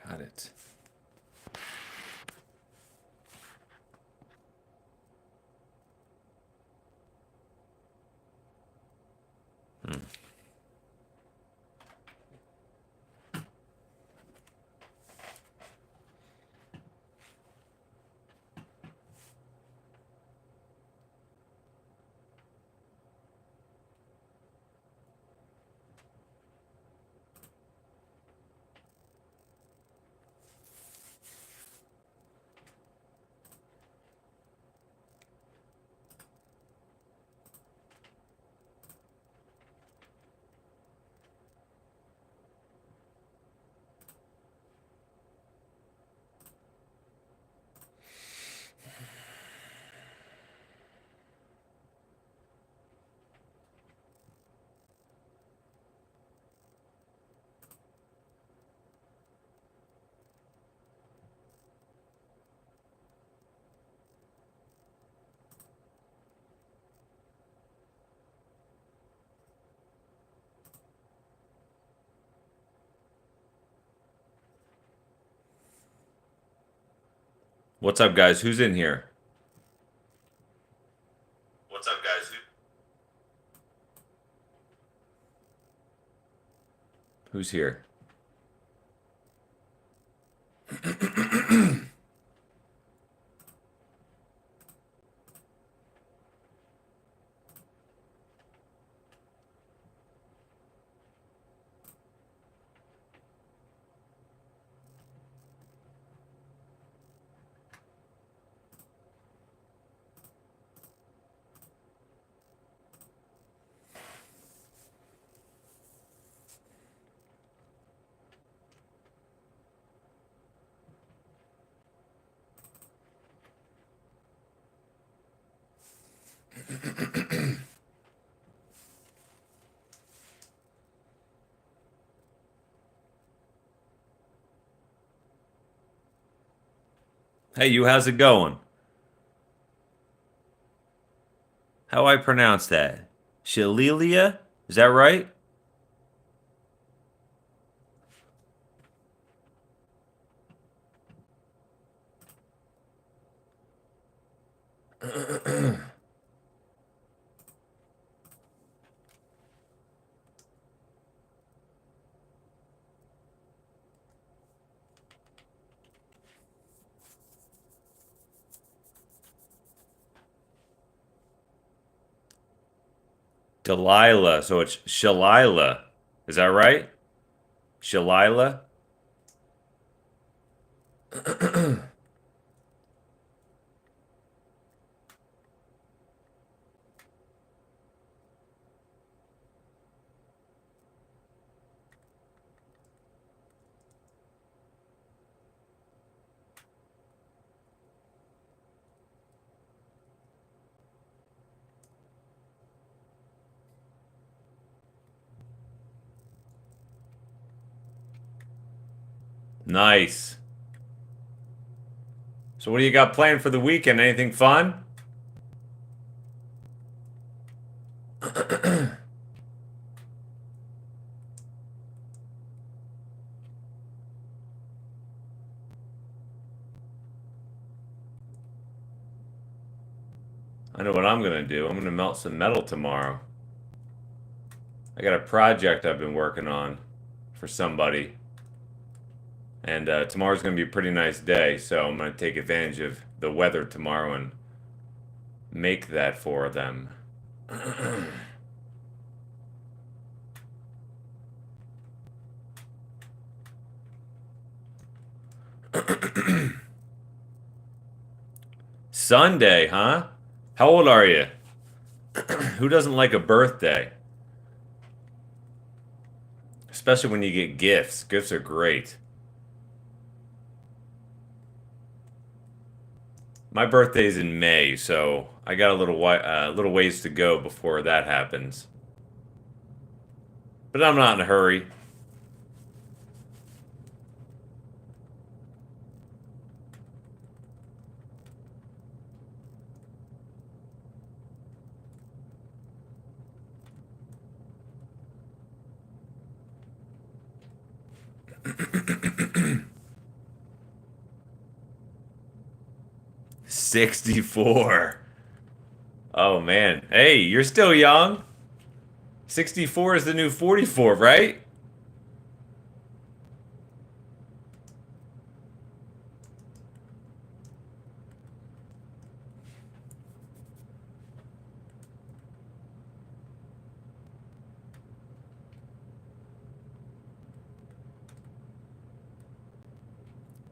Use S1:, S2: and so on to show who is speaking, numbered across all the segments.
S1: Got it. What's up, guys? Who's in here? What's up, guys? Who's here? Hey, you, how's it going? How I pronounce that? Shalilia? Is that right? Delilah. So it's Shalila. Is that right? Shalila? Nice. So what do you got planned for the weekend? Anything fun? I know what I'm gonna do. I'm gonna melt some metal tomorrow. I got a project I've been working on for somebody. And tomorrow's gonna be a pretty nice day, so I'm gonna take advantage of the weather tomorrow and make that for them. Sunday, huh? How old are you? Who doesn't like a birthday? Especially when you get gifts. Gifts are great. My birthday's in May, so I got a little ways to go before that happens. But I'm not in a hurry. 64. Oh, man. Hey, you're still young. 64 is the new 44, right?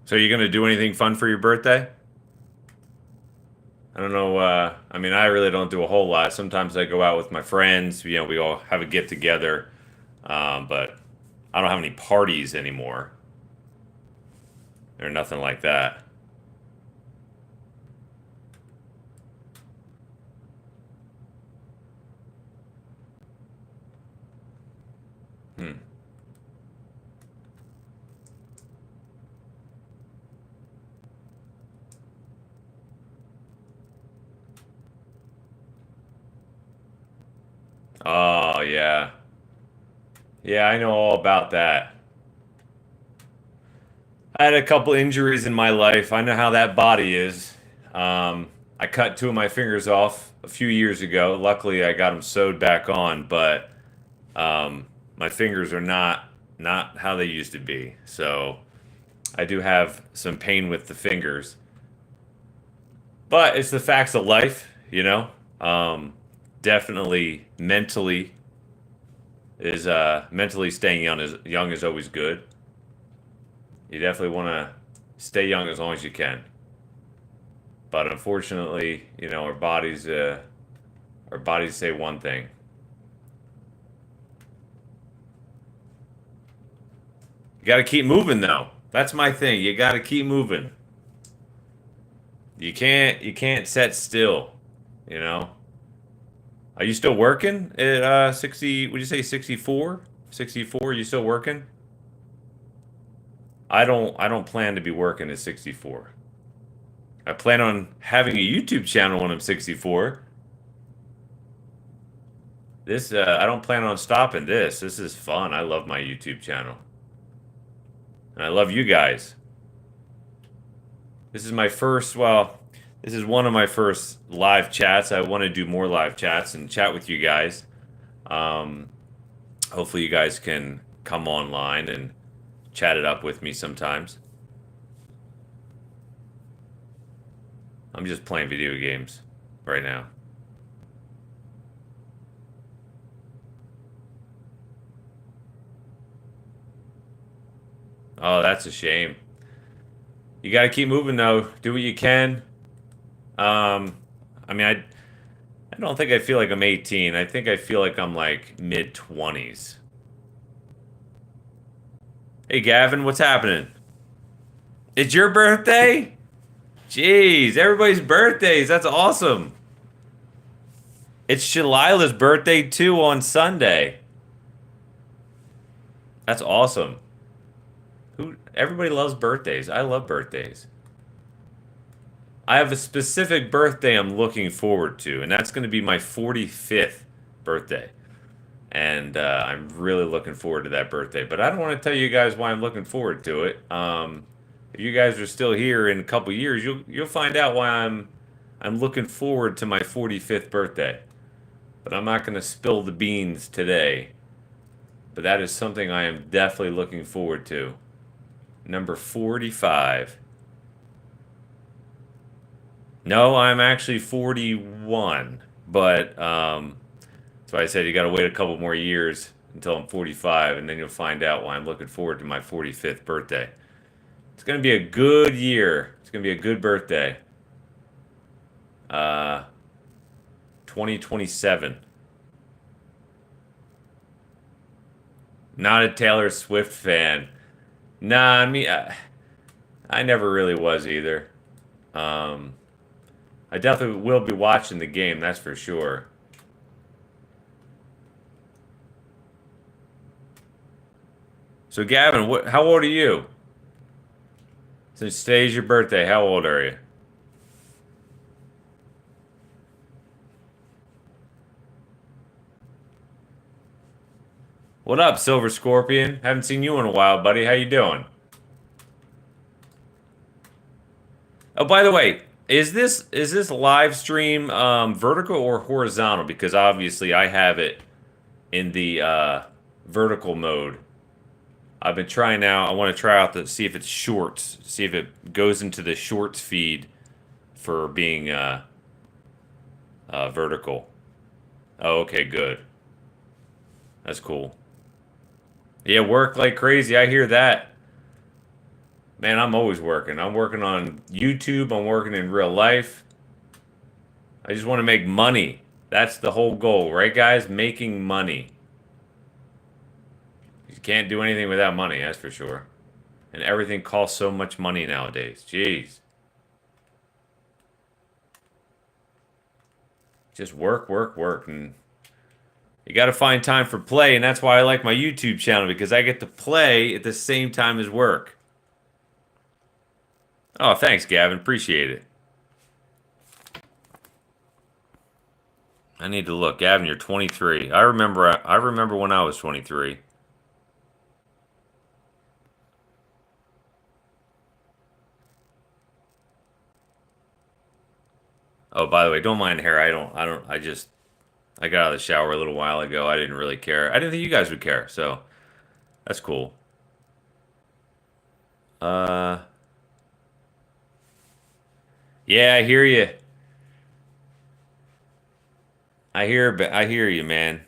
S1: So you gonna do anything fun for your birthday? I don't know. I mean, I really don't do a whole lot. Sometimes I go out with my friends. You know, we all have a get together. But I don't have any parties anymore or nothing like that. Hmm. Oh, yeah. Yeah, I know all about that. I had a couple injuries in my life. I know how that body is. I cut two of my fingers off a few years ago. Luckily, I got them sewed back on, but my fingers are not how they used to be. So I do have some pain with the fingers, but it's the facts of life, you know. Definitely mentally staying young is always good. You definitely want to stay young as long as you can. But unfortunately, you know, our bodies say one thing. You got to keep moving though. That's my thing. You got to keep moving. You can't set still, you know. Are you still working at 60, would you say 64? 64, you still working? I don't plan to be working at 64. I plan on having a YouTube channel when I'm 64. This I don't plan on stopping this. This is fun. I love my YouTube channel. And I love you guys. This is my first, well, this is one of my first live chats. I want to do more live chats and chat with you guys. Um, Hopefully you guys can come online and chat it up with me sometimes. I'm just playing video games right now. Oh, that's a shame. You got to keep moving though. Do what you can. I mean, I don't think I feel like I'm 18. I think I feel like I'm like mid 20s. Hey Gavin, what's happening? It's your birthday? Jeez, everybody's birthdays. That's awesome. It's Shalila's birthday too on Sunday. That's awesome. Everybody loves birthdays. I love birthdays. I have a specific birthday I'm looking forward to, and that's going to be my 45th birthday. And I'm really looking forward to that birthday. But I don't want to tell you guys why I'm looking forward to it. If you guys are still here in a couple years, you'll find out why I'm looking forward to my 45th birthday. But I'm not going to spill the beans today. But that is something I am definitely looking forward to. Number 45. No, I'm actually 41. But so I said you got to wait a couple more years until I'm 45, and then you'll find out why I'm looking forward to my 45th birthday. It's going to be a good year. It's going to be a good birthday. 2027. Not a Taylor Swift fan. Nah, I never really was either. I definitely will be watching the game, that's for sure. So Gavin, how old are you? Since today's your birthday, how old are you? What up, Silver Scorpion? Haven't seen you in a while, buddy. How you doing? Oh, by the way, Is this live stream vertical or horizontal? Because obviously I have it in the vertical mode. I've been trying now. I want to try out to see if it's shorts, see if it goes into the shorts feed for being vertical. Oh, okay, good. That's cool. Yeah, work like crazy. I hear that. Man, I'm always working. I'm working on YouTube. I'm working in real life. I just want to make money. That's the whole goal, right, guys? Making money. You can't do anything without money, that's for sure. And everything costs so much money nowadays. Jeez. Just work, work, work. And you got to find time for play. And that's why I like my YouTube channel because I get to play at the same time as work. Oh, thanks, Gavin. Appreciate it. I need to look. Gavin, you're 23. I remember when I was 23. Oh, by the way, don't mind hair. I got out of the shower a little while ago. I didn't really care. I didn't think you guys would care, so that's cool. Uh, yeah, I hear you. I hear you, man.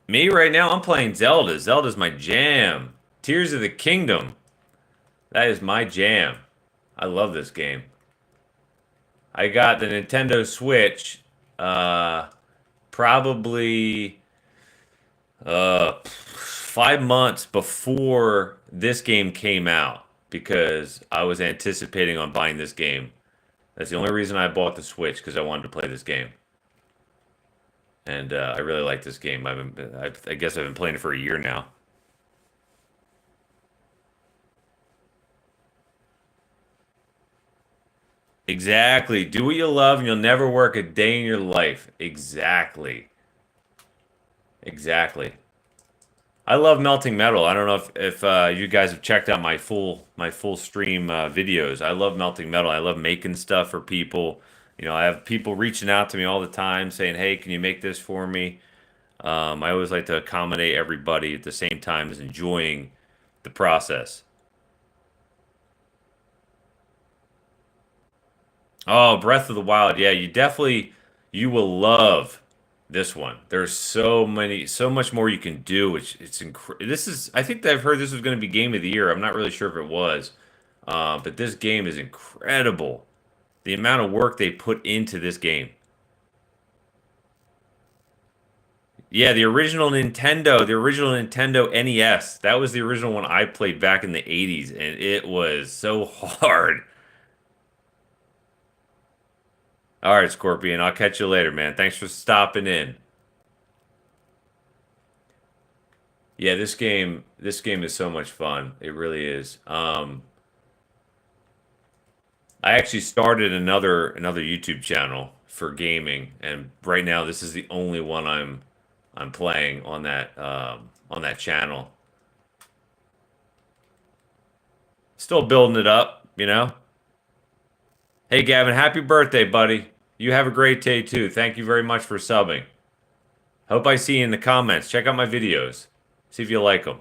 S1: Me right now, I'm playing Zelda. Zelda's my jam. Tears of the Kingdom. That is my jam. I love this game. I got the Nintendo Switch, probably 5 months before this game came out because I was anticipating on buying this game. That's the only reason I bought the Switch because I wanted to play this game, and I really like this game. I guess I've been playing it for a year now. Exactly. Do what you love, and you'll never work a day in your life. Exactly. Exactly. I love melting metal. I don't know if you guys have checked out my full stream videos. I love melting metal. I love making stuff for people. I have people reaching out to me all the time saying, "Hey, can you make this for me?" I always like to accommodate everybody at the same time as enjoying the process. Oh, Breath of the Wild. Yeah, you will love this one. There's so much more you can do, which this is I think that I've heard this was going to be game of the year. I'm not really sure if it was. But this game is incredible. The amount of work they put into this game. Yeah, the original Nintendo NES. That was the original one I played back in the 80s, and it was so hard. All right, Scorpion, I'll catch you later, man. Thanks for stopping in. Yeah, this game is so much fun. It really is. I actually started another YouTube channel for gaming, and right now this is the only one I'm playing on that channel. Still building it up. Hey Gavin, happy birthday, buddy. You have a great day too. Thank you very much for subbing. Hope I see you in the comments. Check out my videos. See if you like them.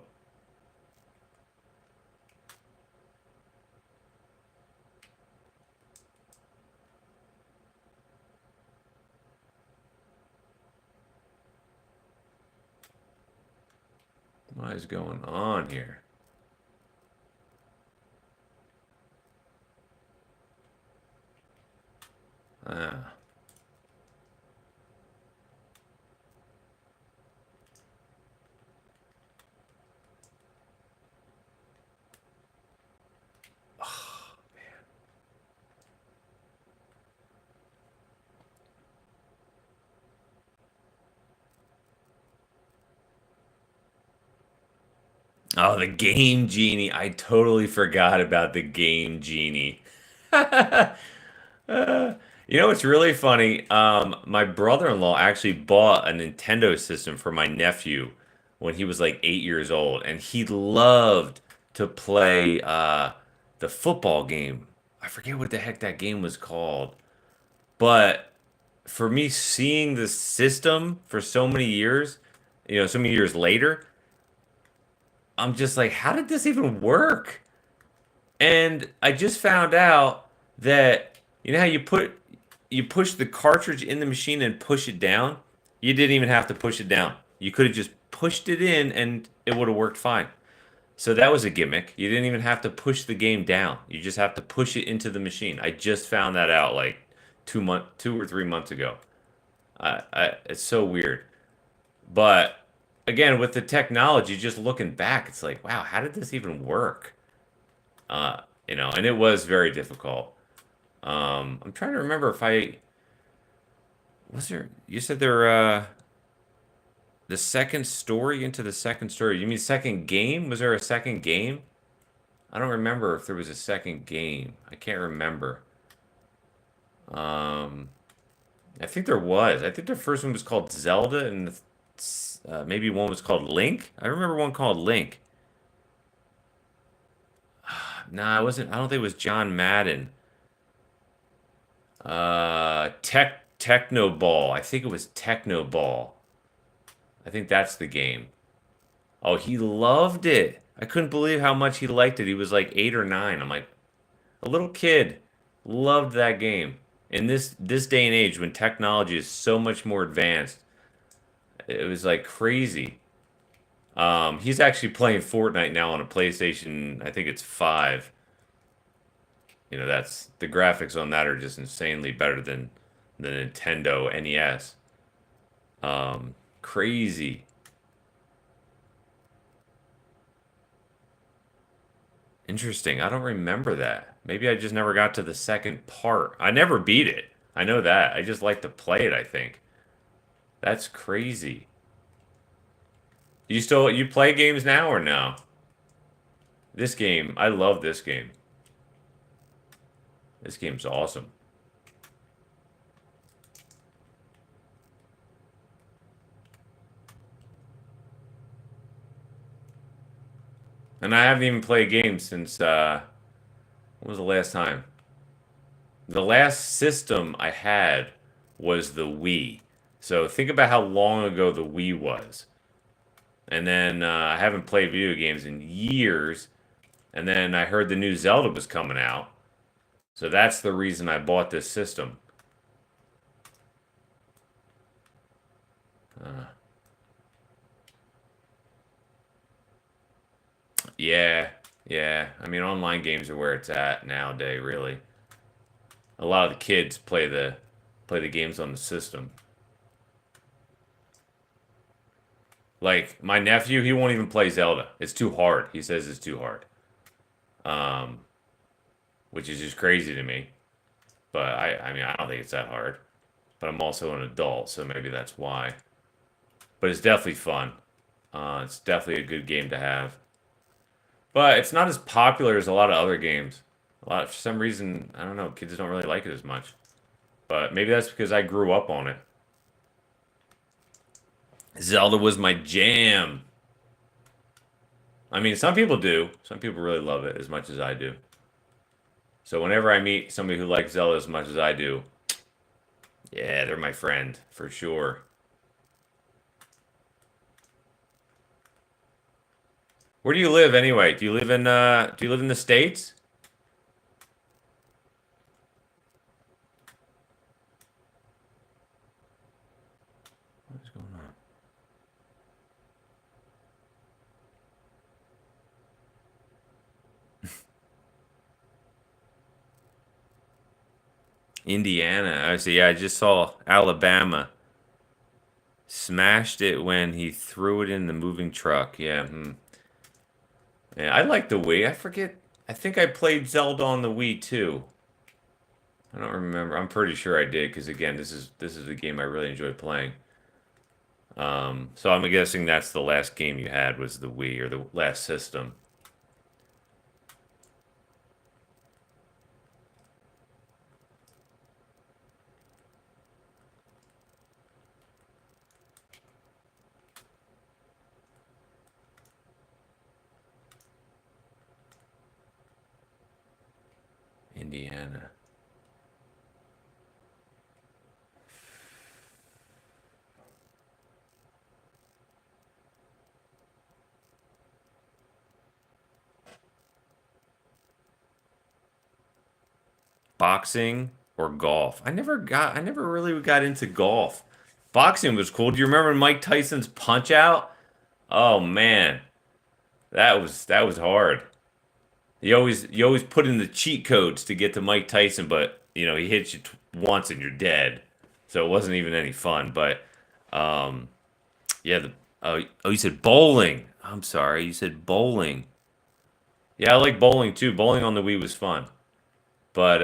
S1: What is going on here? Ah. Oh, the Game Genie. I totally forgot about the Game Genie. What's really funny? My brother-in-law actually bought a Nintendo system for my nephew when he was like 8 years old, and he loved to play the football game. I forget what the heck that game was called. But for me, seeing the system for so many years, so many years later, I'm just like, how did this even work? And I just found out that how you push the cartridge in the machine and push it down? You didn't even have to push it down. You could have just pushed it in and it would have worked fine. So that was a gimmick. You didn't even have to push the game down. You just have to push it into the machine. I just found that out like 2 or 3 months ago. It's so weird. But again, with the technology, just looking back, it's like, wow, how did this even work? And it was very difficult. I'm trying to remember if I was there. You said the second story into the second story. You mean second game? Was there a second game? I don't remember if there was a second game. I can't remember. Um, I think there was. I think the first one was called Zelda, and maybe one was called Link. I remember one called Link. Nah, it wasn't. I don't think it was John Madden. Techno Ball. I think it was Techno Ball. I think that's the game. Oh, he loved it. I couldn't believe how much he liked it. He was like 8 or 9. I'm like, a little kid loved that game. In this day and age when technology is so much more advanced, it was like crazy. He's actually playing Fortnite now on a PlayStation, I think it's 5. That's the graphics on that are just insanely better than the Nintendo NES. Crazy. Interesting. I don't remember that. Maybe I just never got to the second part. I never beat it. I know that. I just like to play it, I think. That's crazy. You play games now or no? This game, I love this game. This game's awesome. And I haven't even played games since when was the last time? The last system I had was the Wii. So think about how long ago the Wii was. And then I haven't played video games in years. And then I heard the new Zelda was coming out. So that's the reason I bought this system. Uh, yeah, yeah. I mean, online games are where it's at nowadays, really. A lot of the kids play the games on the system. Like my nephew, he won't even play Zelda. It's too hard. He says it's too hard. Um, which is just crazy to me. But I mean, I don't think it's that hard. But I'm also an adult, so maybe that's why. But it's definitely fun. It's definitely a good game to have. But it's not as popular as a lot of other games. For some reason, I don't know, kids don't really like it as much. But maybe that's because I grew up on it. Zelda was my jam. I mean, some people do. Some people really love it as much as I do. So whenever I meet somebody who likes Zelda as much as I do, yeah, they're my friend for sure. Where do you live anyway? Do you live in the States? What's going on? Indiana. I see. Yeah, I just saw Alabama smashed it when he threw it in the moving truck. Yeah. Yeah, I like the Wii. I forget. I think I played Zelda on the Wii too. I don't remember. I'm pretty sure I did because again, this is a game I really enjoy playing. So I'm guessing that's the last game you had was the Wii or the last system. Indiana. Boxing or golf? I never really got into golf. Boxing was cool. Do you remember Mike Tyson's Punch Out? Oh man, that was hard. You always put in the cheat codes to get to Mike Tyson, but you know he hits you once and you're dead. So it wasn't even any fun. But um, yeah, you said bowling. I'm sorry, you said bowling. Yeah, I like bowling too. Bowling on the Wii was fun. But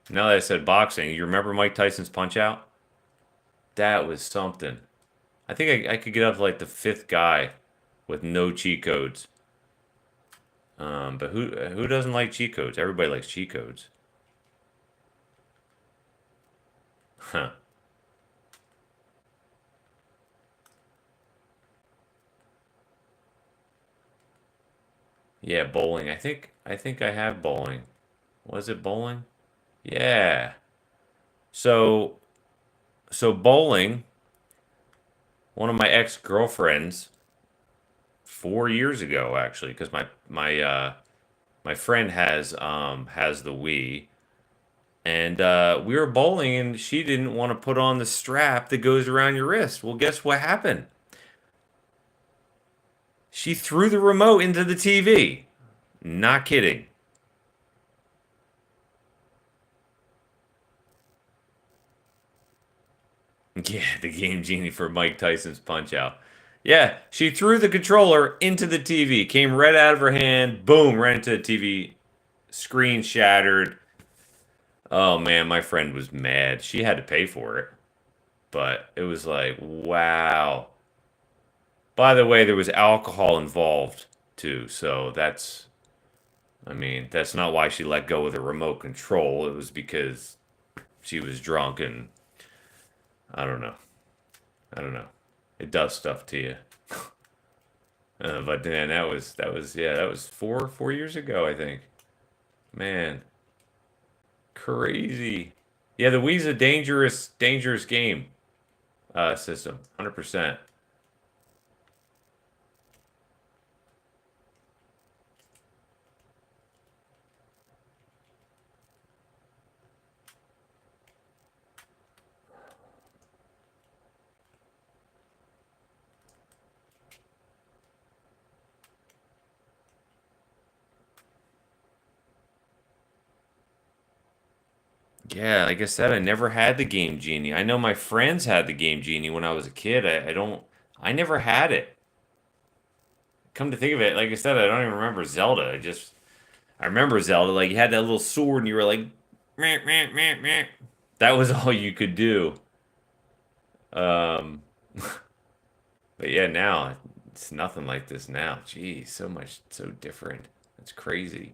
S1: now that I said boxing, you remember Mike Tyson's Punch Out? That was something. I think I could get up to like the fifth guy with no cheat codes. But who doesn't like cheat codes? Everybody likes cheat codes. Huh. Yeah, bowling. I think I have bowling. Was it bowling? Yeah. So so bowling, one of my ex-girlfriends 4 years ago actually, because my friend has the Wii. And we were bowling, and she didn't want to put on the strap that goes around your wrist. Well, guess what happened? She threw the remote into the TV. Not kidding. Yeah, the Game Genie for Mike Tyson's Punch Out. Yeah, she threw the controller into the TV. Came right out of her hand. Boom, right into the TV. Screen shattered. Oh man, my friend was mad. She had to pay for it. But it was like, wow. By the way, there was alcohol involved too, so I mean, that's not why she let go of the remote control. It was because she was drunk and I don't know. I don't know. It does stuff to you. But man, that was 4 years ago, I think. Man, crazy. Yeah, the Wii's a dangerous game system, 100%. Yeah, like I said, I never had the Game Genie. I know my friends had the Game Genie when I was a kid. I never had it. Come to think of it, like I said, I don't even remember Zelda. I remember Zelda, like you had that little sword and you were like, meh, meh, meh, meh. That was all you could do. Um, but yeah, now it's nothing like this now. Geez, so much, so different. It's crazy.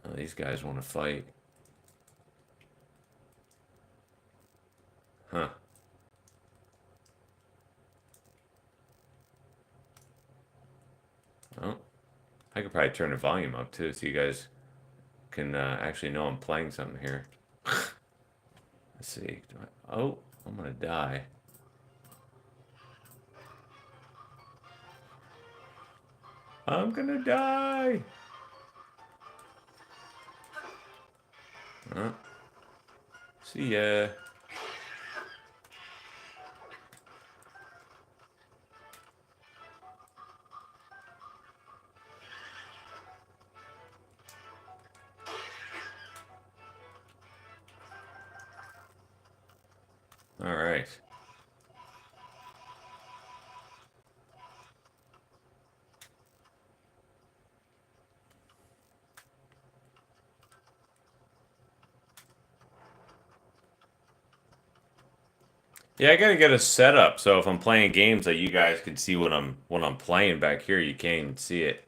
S1: Oh, these guys want to fight. Huh. Oh, I could probably turn the volume up too, so you guys can actually know I'm playing something here. Let's see. Oh, I'm gonna die. I'm gonna die. Oh, see ya. All right. Yeah, I gotta get a setup so if I'm playing games that you guys can see what I'm playing back here, you can't even see it.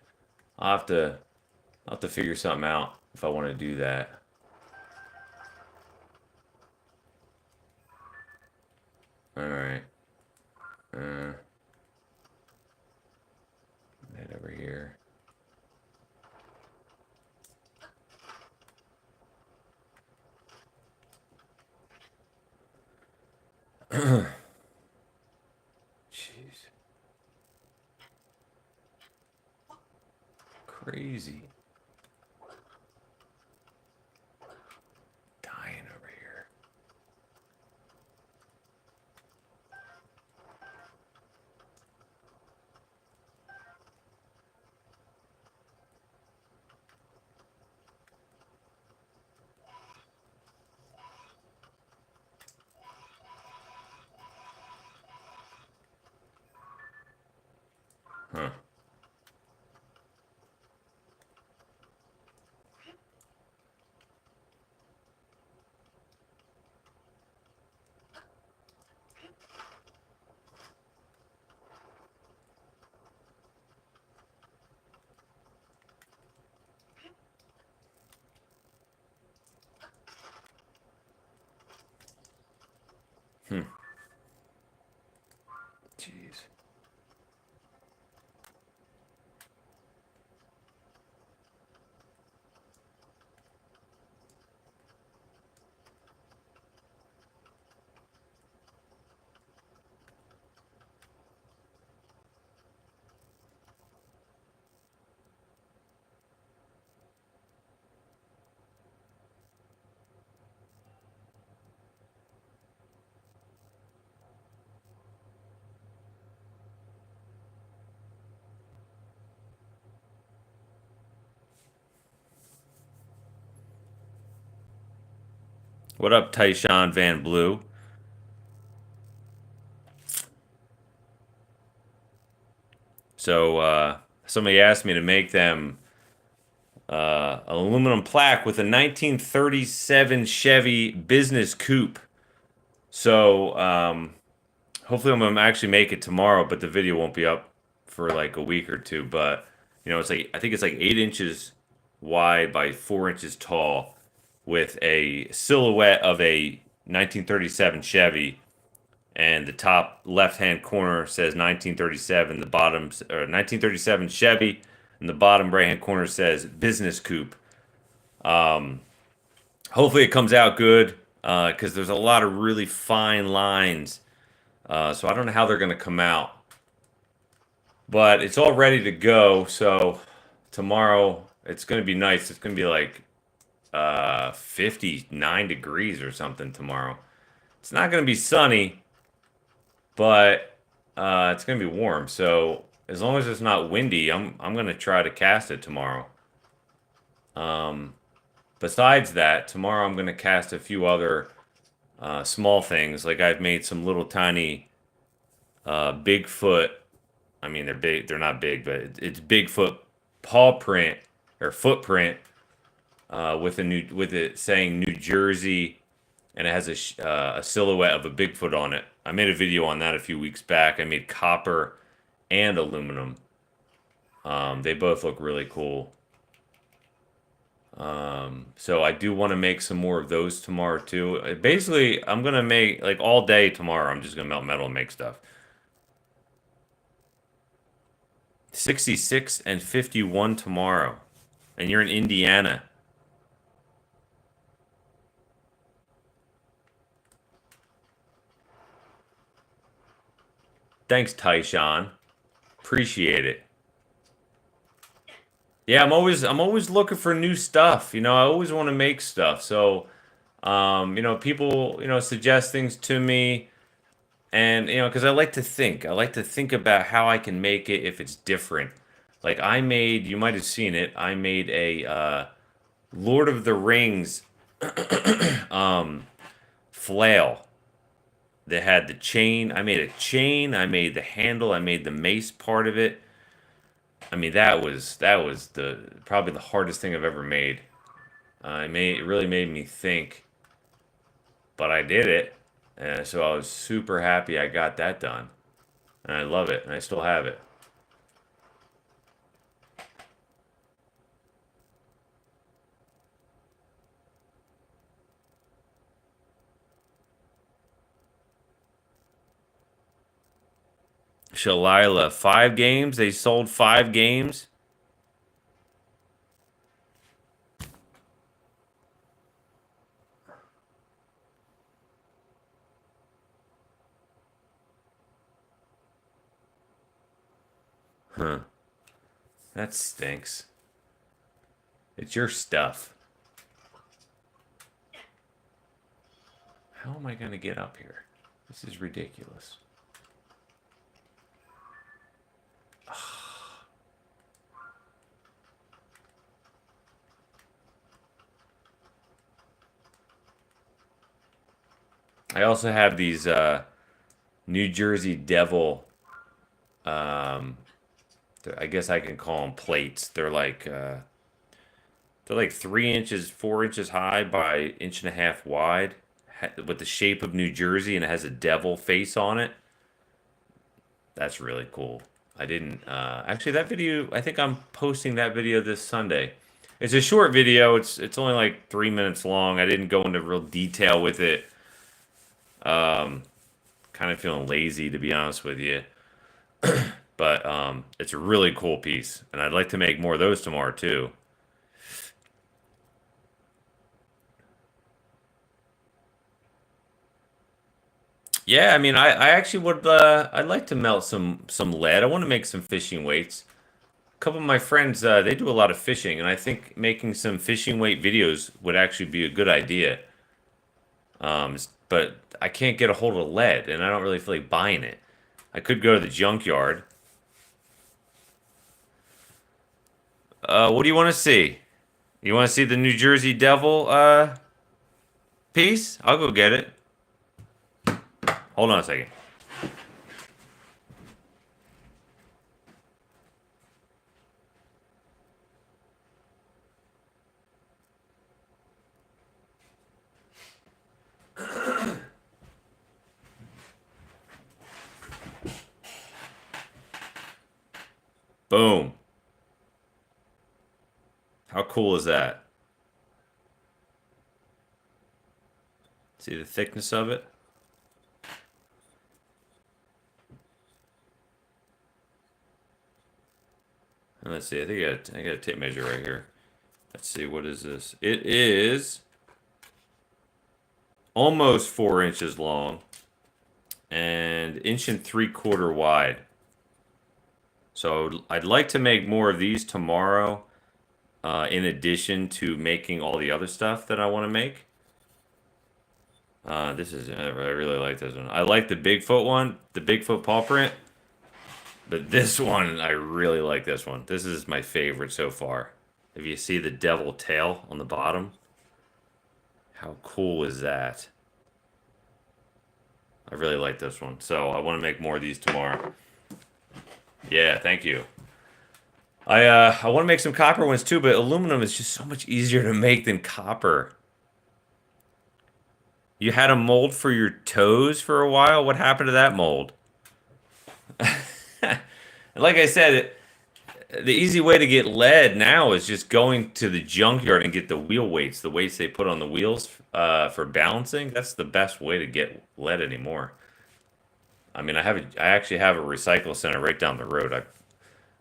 S1: I'll have to I'll have to figure something out if I want to do that. All right. Uh, head over here. crazy. Dying over here. Huh. Hmm. Jeez. What up, Tyshawn Van Blue? So somebody asked me to make them an aluminum plaque with a 1937 Chevy business coupe. So hopefully I'm gonna actually make it tomorrow, but the video won't be up for like a week or two. But it's like I think it's like 8 inches wide by 4 inches tall, with a silhouette of a 1937 Chevy, and the top left-hand corner says 1937. The bottom, or 1937 Chevy, and the bottom right-hand corner says business coupe. Hopefully it comes out good, because there's a lot of really fine lines. So I don't know how they're going to come out, but it's all ready to go. So tomorrow it's going to be nice. It's going to be like 59 degrees or something tomorrow. It's not going to be sunny, but it's going to be warm. So as long as it's not windy, I'm going to try to cast it tomorrow. Besides that, tomorrow I'm going to cast a few other small things. Like I've made some little tiny Bigfoot. I mean, they're big. They're not big, but it's Bigfoot paw print or footprint, with it saying New Jersey, and it has a silhouette of a Bigfoot on it. I made a video on that a few weeks back. I made copper and aluminum. They both look really cool. So I do want to make some more of those tomorrow too. Basically, I'm gonna make like all day tomorrow. I'm just gonna melt metal and make stuff. 66 and 51 tomorrow, and you're in Indiana. Thanks, Tyshawn. Appreciate it. Yeah, I'm always looking for new stuff. I always want to make stuff. So, people, suggest things to me, and because I like to think. I like to think about how I can make it if it's different. Like you might have seen it. I made a Lord of the Rings flail that had the chain. I made a chain. I made the handle. I made the mace part of it. I mean, that was the probably the hardest thing I've ever made. It really made me think, but I did it, and so I was super happy I got that done, and I love it, and I still have it. Shalila, 5 games. They sold 5 games. Huh. That stinks. It's your stuff. How am I going to get up here? This is ridiculous. I also have these New Jersey Devil. Um, I guess I can call them plates. They're like 3 inches, 4 inches high by inch and a half wide, with the shape of New Jersey, and it has a devil face on it. That's really cool. I didn't actually that video. I think I'm posting that video this Sunday. It's a short video. It's only like 3 minutes long. I didn't go into real detail with it. Um, Kind of feeling lazy to be honest with you, but it's a really cool piece, and I'd like to make more of those tomorrow too. Yeah, I mean, I actually would. I'd like to melt some lead. I want to make some fishing weights. A couple of my friends, they do a lot of fishing, and I think making some fishing weight videos would actually be a good idea. But I can't get a hold of lead, and I don't really feel like buying it. I could go to the junkyard. What do you want to see? You want to see the New Jersey Devil piece? I'll go get it. Hold on a second. Boom. How cool is that? See the thickness of it? And let's see. I got a tape measure right here. Let's see. What is this? It is almost 4 inches long and inch and 3/4 wide. So I'd like to make more of these tomorrow, in addition to making all the other stuff that I want to make. I really like this one. I like the Bigfoot one, the Bigfoot paw print, but this one, I really like this one. This is my favorite so far. If you see the devil tail on the bottom, how cool is that? I really like this one. So I want to make more of these tomorrow. Yeah, thank you. I want to make some copper ones too, but aluminum is just so much easier to make than copper. You had a mold for your toes for a while. What happened to that mold? Like I said, the easy way to get lead now is just going to the junkyard and get the wheel weights, the weights they put on the wheels for balancing. That's the best way to get lead anymore. I mean, I actually have a recycle center right down the road.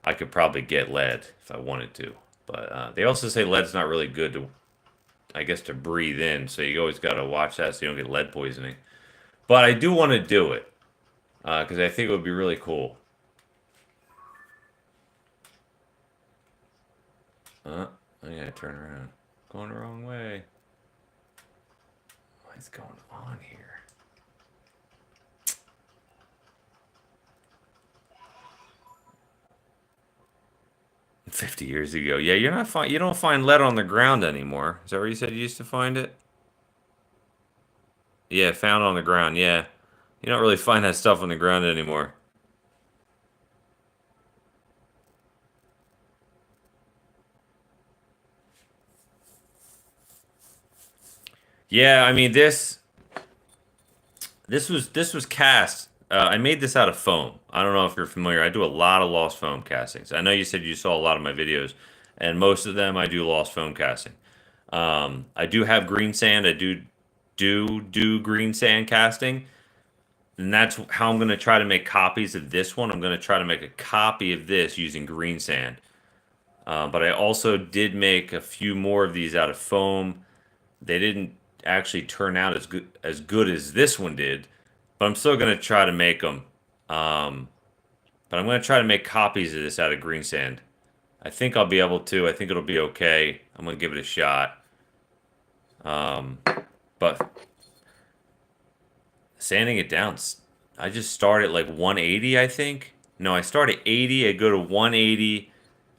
S1: I could probably get lead if I wanted to, but they also say lead's not really good to, I guess, to breathe in. So you always got to watch that so you don't get lead poisoning. But I do want to do it because I think it would be really cool. I gotta turn around. Going the wrong way. What's going on here? 50 years ago. Yeah, you don't find lead on the ground anymore. Is that where you said you used to find it? Yeah, found on the ground. Yeah. You don't really find that stuff on the ground anymore. Yeah, I mean this was cast. I made this out of foam. I don't know if you're familiar. I do a lot of lost foam castings. I know you said you saw a lot of my videos, and most of them I do lost foam casting. I do have green sand. I do green sand casting, and that's how I'm going to try to make copies of this one. I'm going to try to make a copy of this using green sand. But I also did make a few more of these out of foam. They didn't actually turn out as good as this one did, but I'm still going to try to make them. But I'm going to try to make copies of this out of green sand. I think I'll be able to. I think it'll be okay. I'm gonna give it a shot. Um, but sanding it down, I just start at like 180, I think. No, I start at 80. I go to 180.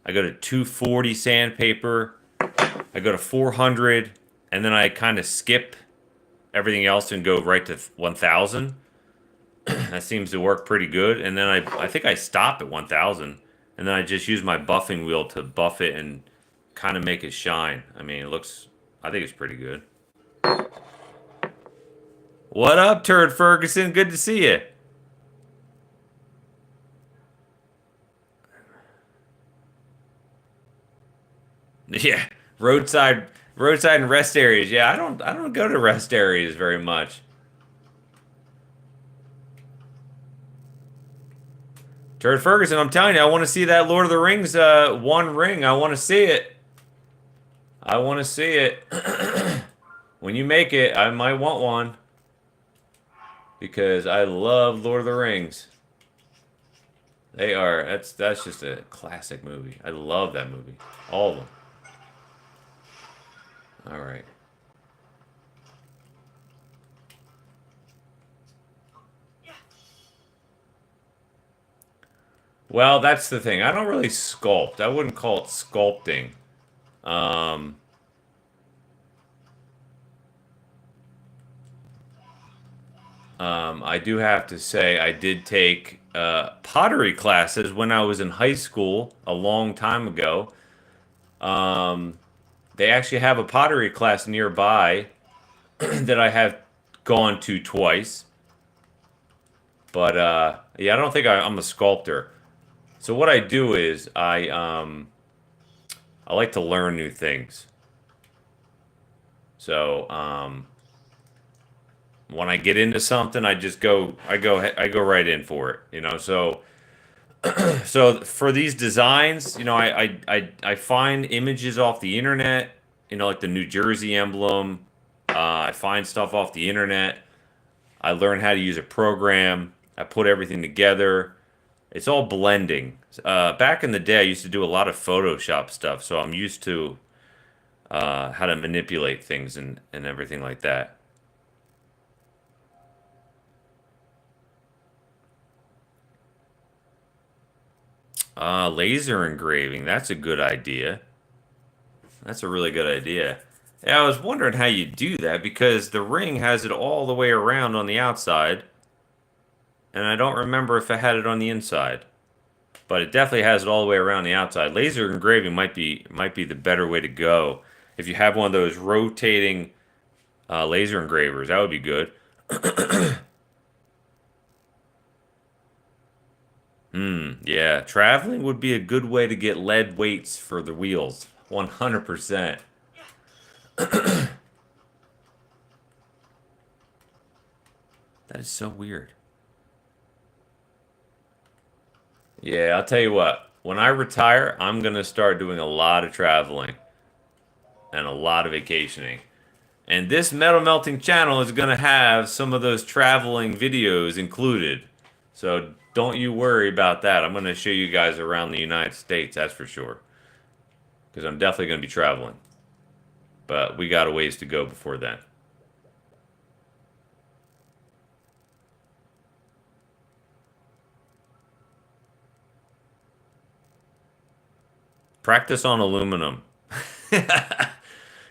S1: I go to 240 sandpaper. I go to 400, and then I kind of skip everything else and go right to 1000. That seems to work pretty good. And then I think I stop at 1000, and then I just use my buffing wheel to buff it and kind of make it shine. I mean, it looks, I think it's pretty good. What up, Turd Ferguson? Good to see you. Yeah, roadside and rest areas. Yeah, I don't go to rest areas very much. Turd Ferguson, I'm telling you, I want to see that Lord of the Rings one ring. I want to see it. I want to see it. When you make it, I might want one because I love Lord of the Rings. They are that's just a classic movie. I love that movie. All of them. All right. Well, that's the thing. I don't really sculpt. I wouldn't call it sculpting. Um, I do have to say I did take pottery classes when I was in high school a long time ago. Um, they actually have a pottery class nearby that I have gone to twice. But yeah, I don't think I'm a sculptor. So what I do is I like to learn new things. So when I get into something, I go right in for it. So for these designs, I find images off the internet. Like the New Jersey emblem. I find stuff off the internet. I learn how to use a program. I put everything together. It's all blending. Back in the day, I used to do a lot of Photoshop stuff, so I'm used to how to manipulate things and everything like that. Laser engraving. That's a good idea. That's a really good idea. Yeah, I was wondering how you do that because the ring has it all the way around on the outside, and I don't remember if it had it on the inside. But it definitely has it all the way around the outside. Laser engraving might be the better way to go. If you have one of those rotating laser engravers, that would be good. Yeah, traveling would be a good way to get lead weights for the wheels. 100%. That is so weird. Yeah, I'll tell you what. When I retire, I'm gonna start doing a lot of traveling and a lot of vacationing. And this metal melting channel is going to have some of those traveling videos included. So don't you worry about that. I'm going to show you guys around the United States, that's for sure. Because I'm definitely going to be traveling. But we got a ways to go before then. Practice on aluminum.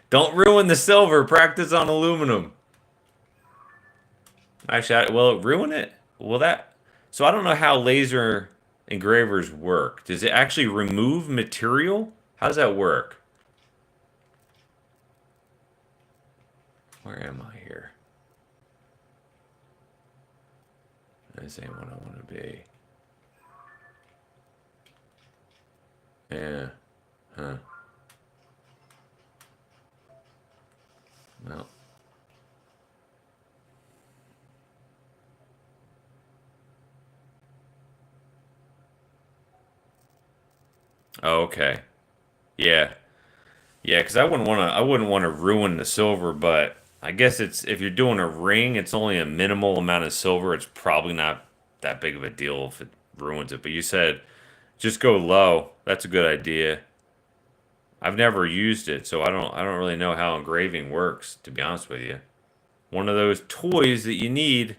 S1: Don't ruin the silver. Practice on aluminum. Actually, will it ruin it? Will that? So I don't know how laser engravers work. Does it actually remove material? How does that work? Where am I here? This ain't what I want to be. Yeah. Huh. Well. Oh, okay. Yeah. Yeah, because I wouldn't want to ruin the silver, but I guess it's if you're doing a ring, it's only a minimal amount of silver. It's probably not that big of a deal if it ruins it. But you said just go low. That's a good idea. I've never used it, so I don't really know how engraving works, to be honest with you. One of those toys that you need.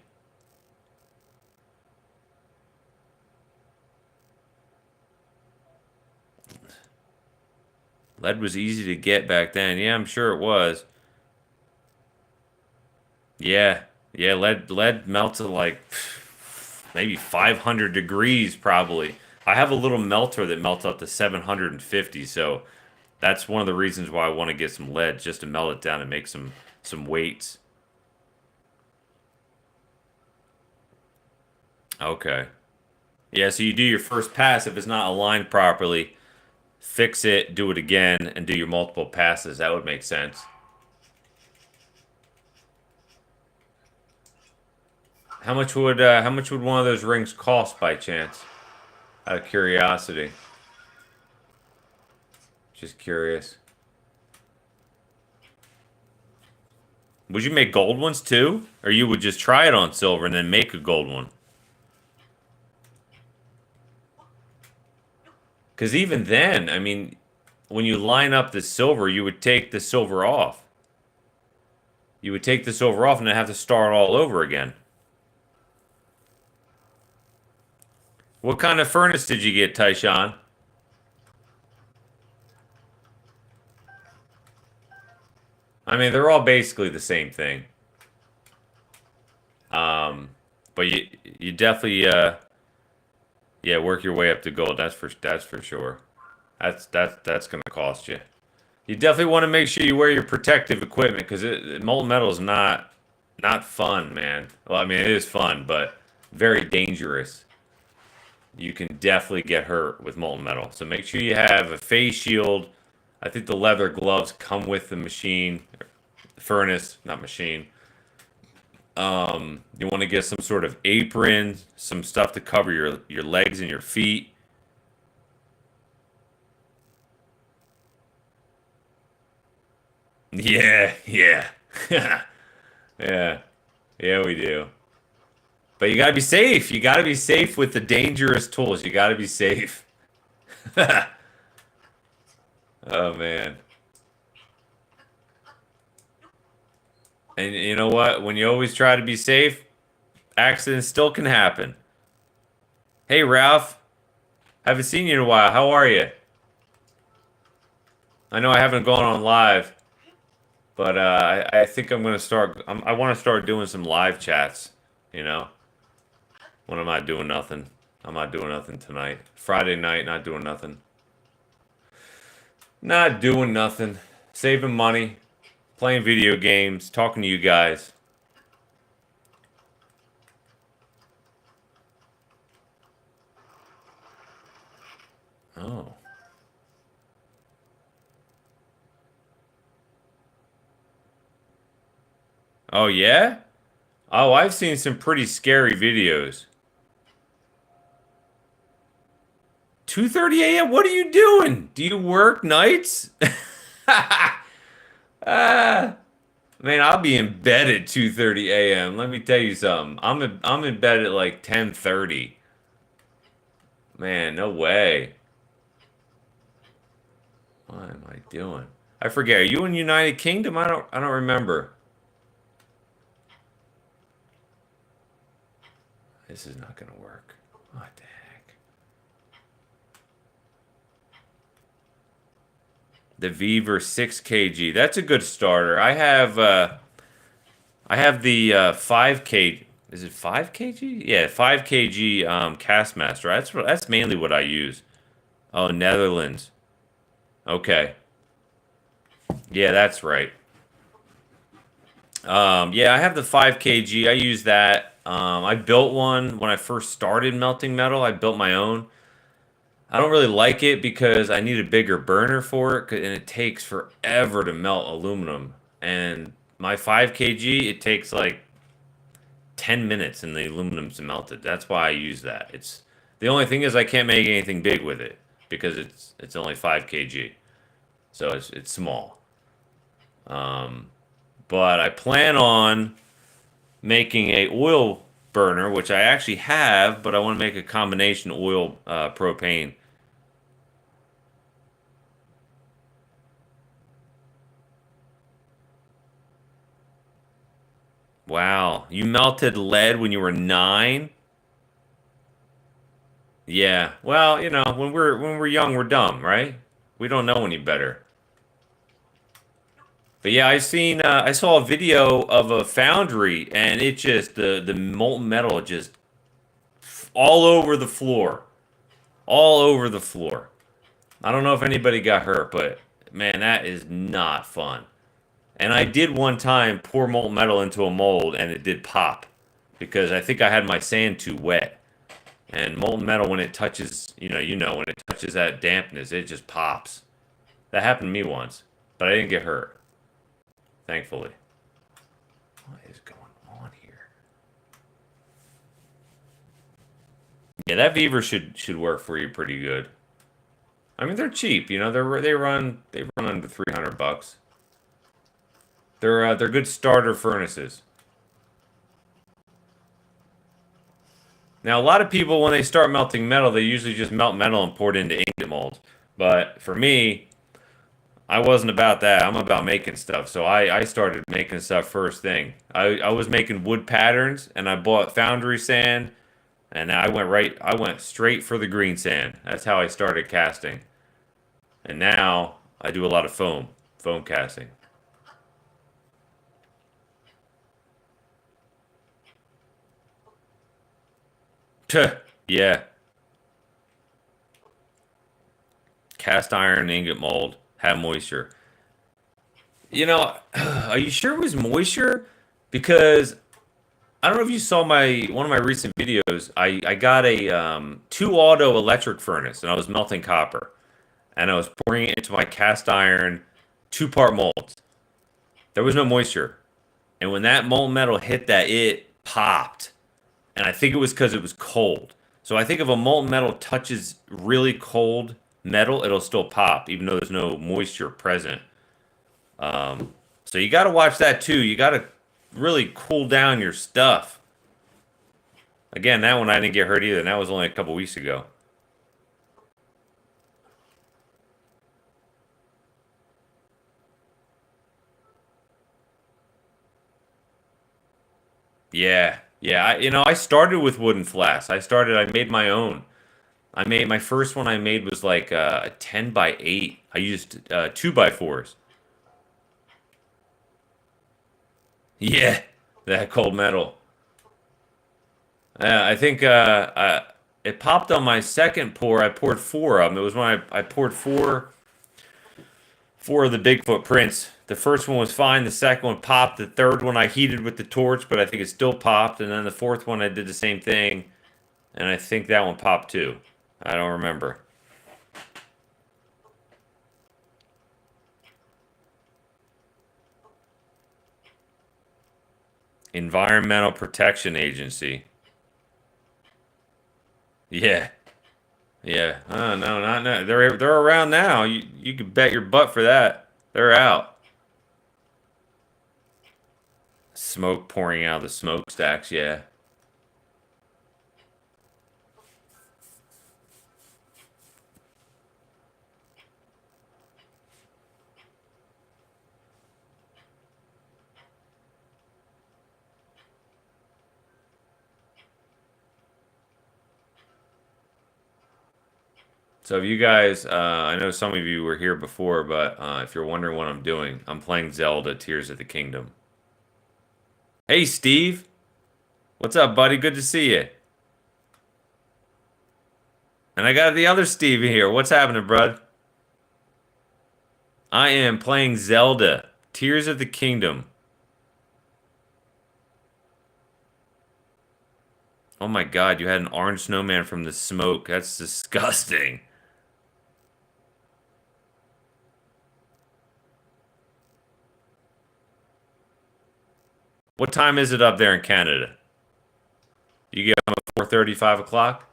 S1: Lead was easy to get back then. Yeah, I'm sure it was. Yeah. Yeah, lead melts at like maybe 500 degrees probably. I have a little melter that melts up to 750, so that's one of the reasons why I want to get some lead, just to melt it down and make some weights. Okay. Yeah, so you do your first pass. If it's not aligned properly, fix it, do it again, and do your multiple passes. That would make sense. How much would one of those rings cost by chance? Out of curiosity. Just curious. Would you make gold ones too? Or you would just try it on silver and then make a gold one? Because even then, I mean, when you line up the silver, you would take the silver off. You would take the silver off and then have to start all over again. What kind of furnace did you get, Tyshawn? I mean, they're all basically the same thing. Um, but you definitely yeah, work your way up to gold. That's for sure. That's gonna cost you. You definitely want to make sure you wear your protective equipment because molten metal is not fun, man. Well, I mean it is fun, but very dangerous. You can definitely get hurt with molten metal. So make sure you have a face shield. I think the leather gloves come with the machine, furnace, not machine. You want to get some sort of apron, some stuff to cover your legs and your feet. Yeah, yeah, yeah, yeah. We do. But you gotta be safe. You gotta be safe with the dangerous tools. You gotta be safe. Oh man. And you know what? When you always try to be safe, accidents still can happen. Hey Ralph, haven't seen you in a while. How are you? I know I haven't gone on live, but I think I'm gonna start. I want to start doing some live chats. You know, when I'm not doing nothing. I'm not doing nothing tonight. Friday night, not doing nothing. Not doing nothing. Saving money, playing video games, talking to you guys. Oh. Oh yeah? Oh, I've seen some pretty scary videos. 2:30 a.m. What are you doing? Do you work nights? Ah, man, I'll be in bed at 2:30 a.m. Let me tell you something. I'm in bed at like 10:30. Man, no way. What am I doing? I forget. Are you in United Kingdom? I don't remember. This is not gonna work. What the heck? The Viver 6 kg. That's a good starter. I have the 5 kg. Is it 5 kg? Yeah, 5 kg Castmaster. That's mainly what I use. Oh, Netherlands. Okay. Yeah, that's right. Yeah, I have the 5 kg. I use that. I built one when I first started melting metal. I built my own. I don't really like it because I need a bigger burner for it, and it takes forever to melt aluminum. And my 5 kg, it takes like 10 minutes and the aluminum's melted. That's why I use that. It's the only thing is I can't make anything big with it because it's only 5 kg. So it's small. Um, but I plan on making a oil burner, which I actually have, but I want to make a combination oil propane. Wow. You melted lead when you were 9? Yeah. Well, when we're young, we're dumb, right? We don't know any better. But yeah, I saw a video of a foundry, and it just the molten metal just all over the floor, all over the floor. I don't know if anybody got hurt, but man, that is not fun. And I did one time pour molten metal into a mold, and it did pop because I think I had my sand too wet. And molten metal, when it touches, when it touches that dampness, it just pops. That happened to me once, but I didn't get hurt, thankfully. What is going on here? Yeah, that Beaver should work for you pretty good. I mean, they're cheap, they run under $300. They're good starter furnaces. Now, a lot of people, when they start melting metal, they usually just melt metal and pour it into ingot molds. But for me, I wasn't about that. I'm about making stuff. So I started making stuff first thing. I was making wood patterns, and I bought foundry sand, and I went straight for the green sand. That's how I started casting. And now I do a lot of foam casting. Yeah, cast iron ingot mold have moisture. Are you sure it was moisture? Because I don't know if you saw my one of my recent videos. I got a 2 auto electric furnace, and I was melting copper, and I was pouring it into my cast iron 2-part molds. There was no moisture, and when that molten metal hit that, it popped. And I think it was because it was cold. So I think if a molten metal touches really cold metal, it'll still pop, even though there's no moisture present. So you got to watch that too. You got to really cool down your stuff. Again, that one I didn't get hurt either, and that was only a couple weeks ago. Yeah, yeah. I started with wooden flasks. I made my own. My first one I made was like a 10 by 8. I used 2 by 4s. Yeah, that cold metal. I think it popped on my second pour. I poured 4 of them. It was when I poured four of the Bigfoot prints. The first one was fine. The second one popped. The third one I heated with the torch, but I think it still popped. And then the fourth one I did the same thing, and I think that one popped too. I don't remember. Environmental Protection Agency. Yeah, yeah. Oh no, not now. They're around now. You can bet your butt for that. They're out. Smoke pouring out of the smokestacks. Yeah. So if you guys, I know some of you were here before, but if you're wondering what I'm doing, I'm playing Zelda Tears of the Kingdom. Hey, Steve. What's up, buddy? Good to see you. And I got the other Steve here. What's happening, bud? I am playing Zelda Tears of the Kingdom. Oh my God, you had an orange snowman from the smoke. That's disgusting. What time is it up there in Canada? You get home at 4:30, 5 o'clock?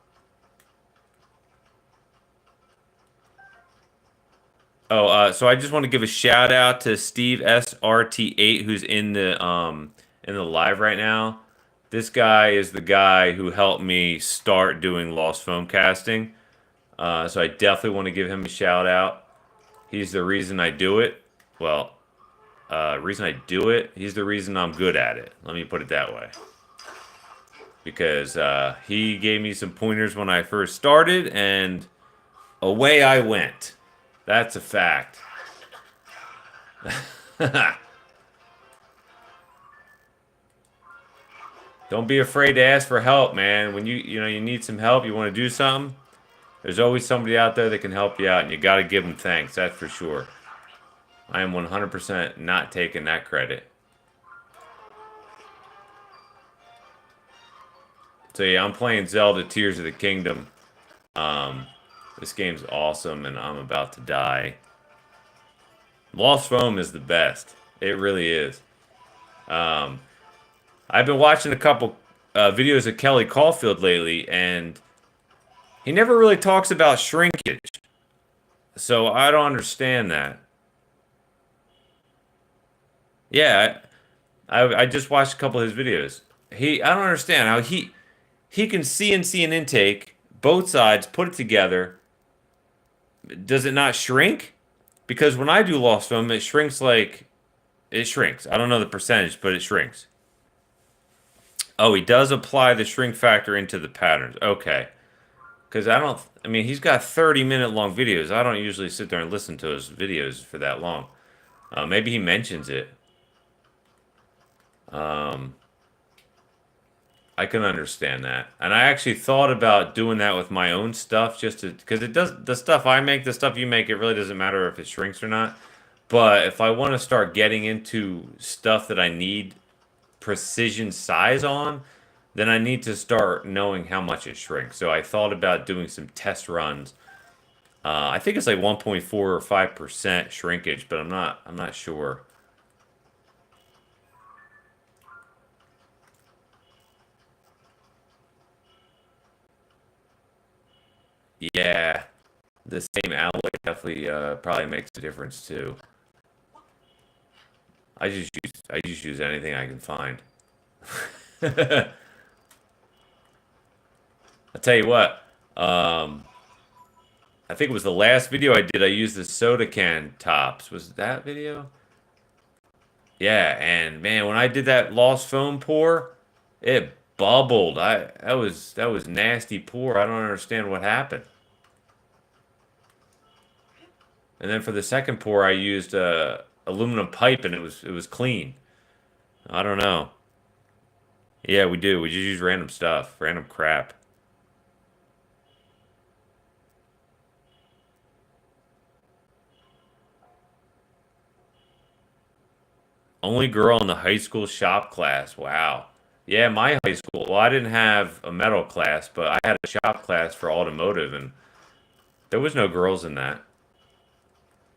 S1: Oh, so I just want to give a shout out to Steve SRT8 who's in the live right now. This guy is the guy who helped me start doing Lost Foam casting. So I definitely want to give him a shout out. He's the reason I do it. Well, reason I do it. He's the reason I'm good at it. Let me put it that way. Because he gave me some pointers when I first started, and away I went. That's a fact. Don't be afraid to ask for help, man. When you need some help, you want to do something, there's always somebody out there that can help you out, and you got to give them thanks. That's for sure. I am 100% not taking that credit. So yeah, I'm playing Zelda Tears of the Kingdom. This game's awesome, and I'm about to die. Lost Foam is the best. It really is. I've been watching a couple videos of Kelly Caulfield lately, and he never really talks about shrinkage. So I don't understand that. Yeah, I just watched a couple of his videos. I don't understand how he can CNC an intake, both sides, put it together. Does it not shrink? Because when I do lost foam, it shrinks like it shrinks. I don't know the percentage, but it shrinks. Oh, he does apply the shrink factor into the patterns. Okay. Because I mean, he's got 30-minute long videos. I don't usually sit there and listen to his videos for that long. Maybe he mentions it. I can understand that. And I actually thought about doing that with my own stuff just to, because it does, the stuff I make, the stuff you make, it really doesn't matter if it shrinks or not. But if I want to start getting into stuff that I need precision size on, then I need to start knowing how much it shrinks. So I thought about doing some test runs. I think it's like 1.4 or 5% shrinkage, but I'm not sure. Yeah, the same alloy definitely probably makes a difference too. I just use anything I can find. I'll tell you what. I think it was the last video I did. I used the soda can tops. Was it that video? Yeah, and man, when I did that lost foam pour, it bubbled. That was nasty pour. I don't understand what happened. And then for the second pour, I used aluminum pipe, and it was clean. I don't know. Yeah, we do. We just use random stuff, random crap. Only girl in the high school shop class. Wow. Yeah, my high school. Well, I didn't have a metal class, but I had a shop class for automotive, and there was no girls in that.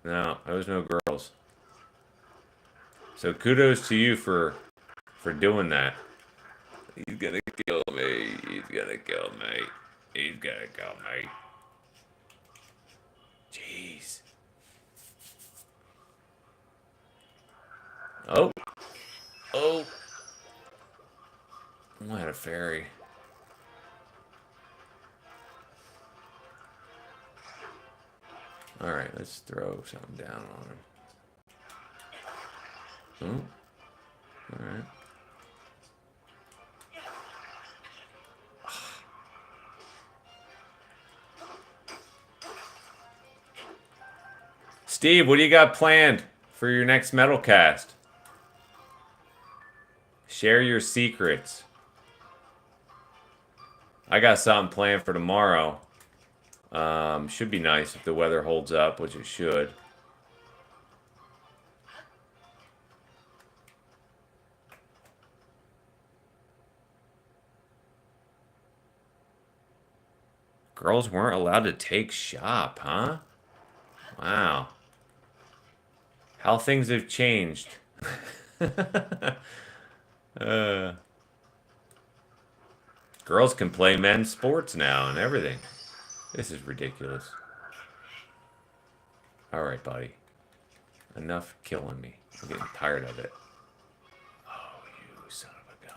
S1: No, there was no girls. So kudos to you for doing that. He's gonna kill me. He's gonna kill me. He's gonna kill me. Jeez. Oh. Oh. I had a fairy. Alright, let's throw something down on him. Oh. Alright. Steve, what do you got planned for your next metal cast? Share your secrets. I got something planned for tomorrow. Should be nice if the weather holds up, which it should. Girls weren't allowed to take shop, huh? Wow. How things have changed. uh, Girls can play men's sports now and everything. This is ridiculous. Alright, buddy. Enough killing me. I'm getting tired of it. Oh, you son of a gun.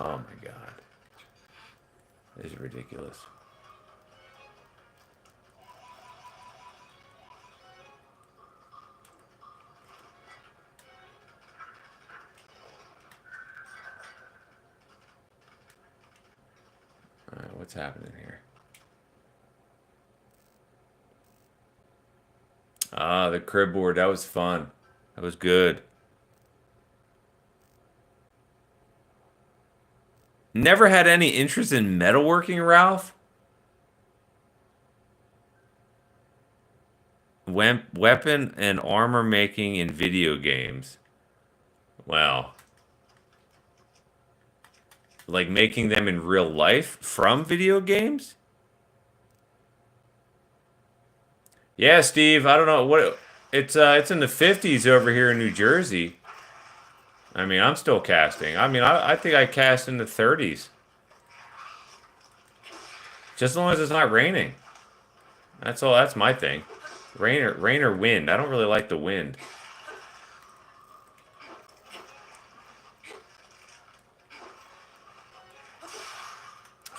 S1: Oh my god. This is ridiculous. What's happening here? Ah, the crib board. That was fun. That was good. Never had any interest in metalworking, Ralph? Weapon and armor making in video games. Wow. Like making them in real life from video games? Yeah, Steve, I don't know what it's in the 50s over here in New Jersey. I mean, I'm still casting. I mean, I think I cast in the 30s. Just as long as it's not raining. That's all. That's my thing. Rain or wind. I don't really like the wind.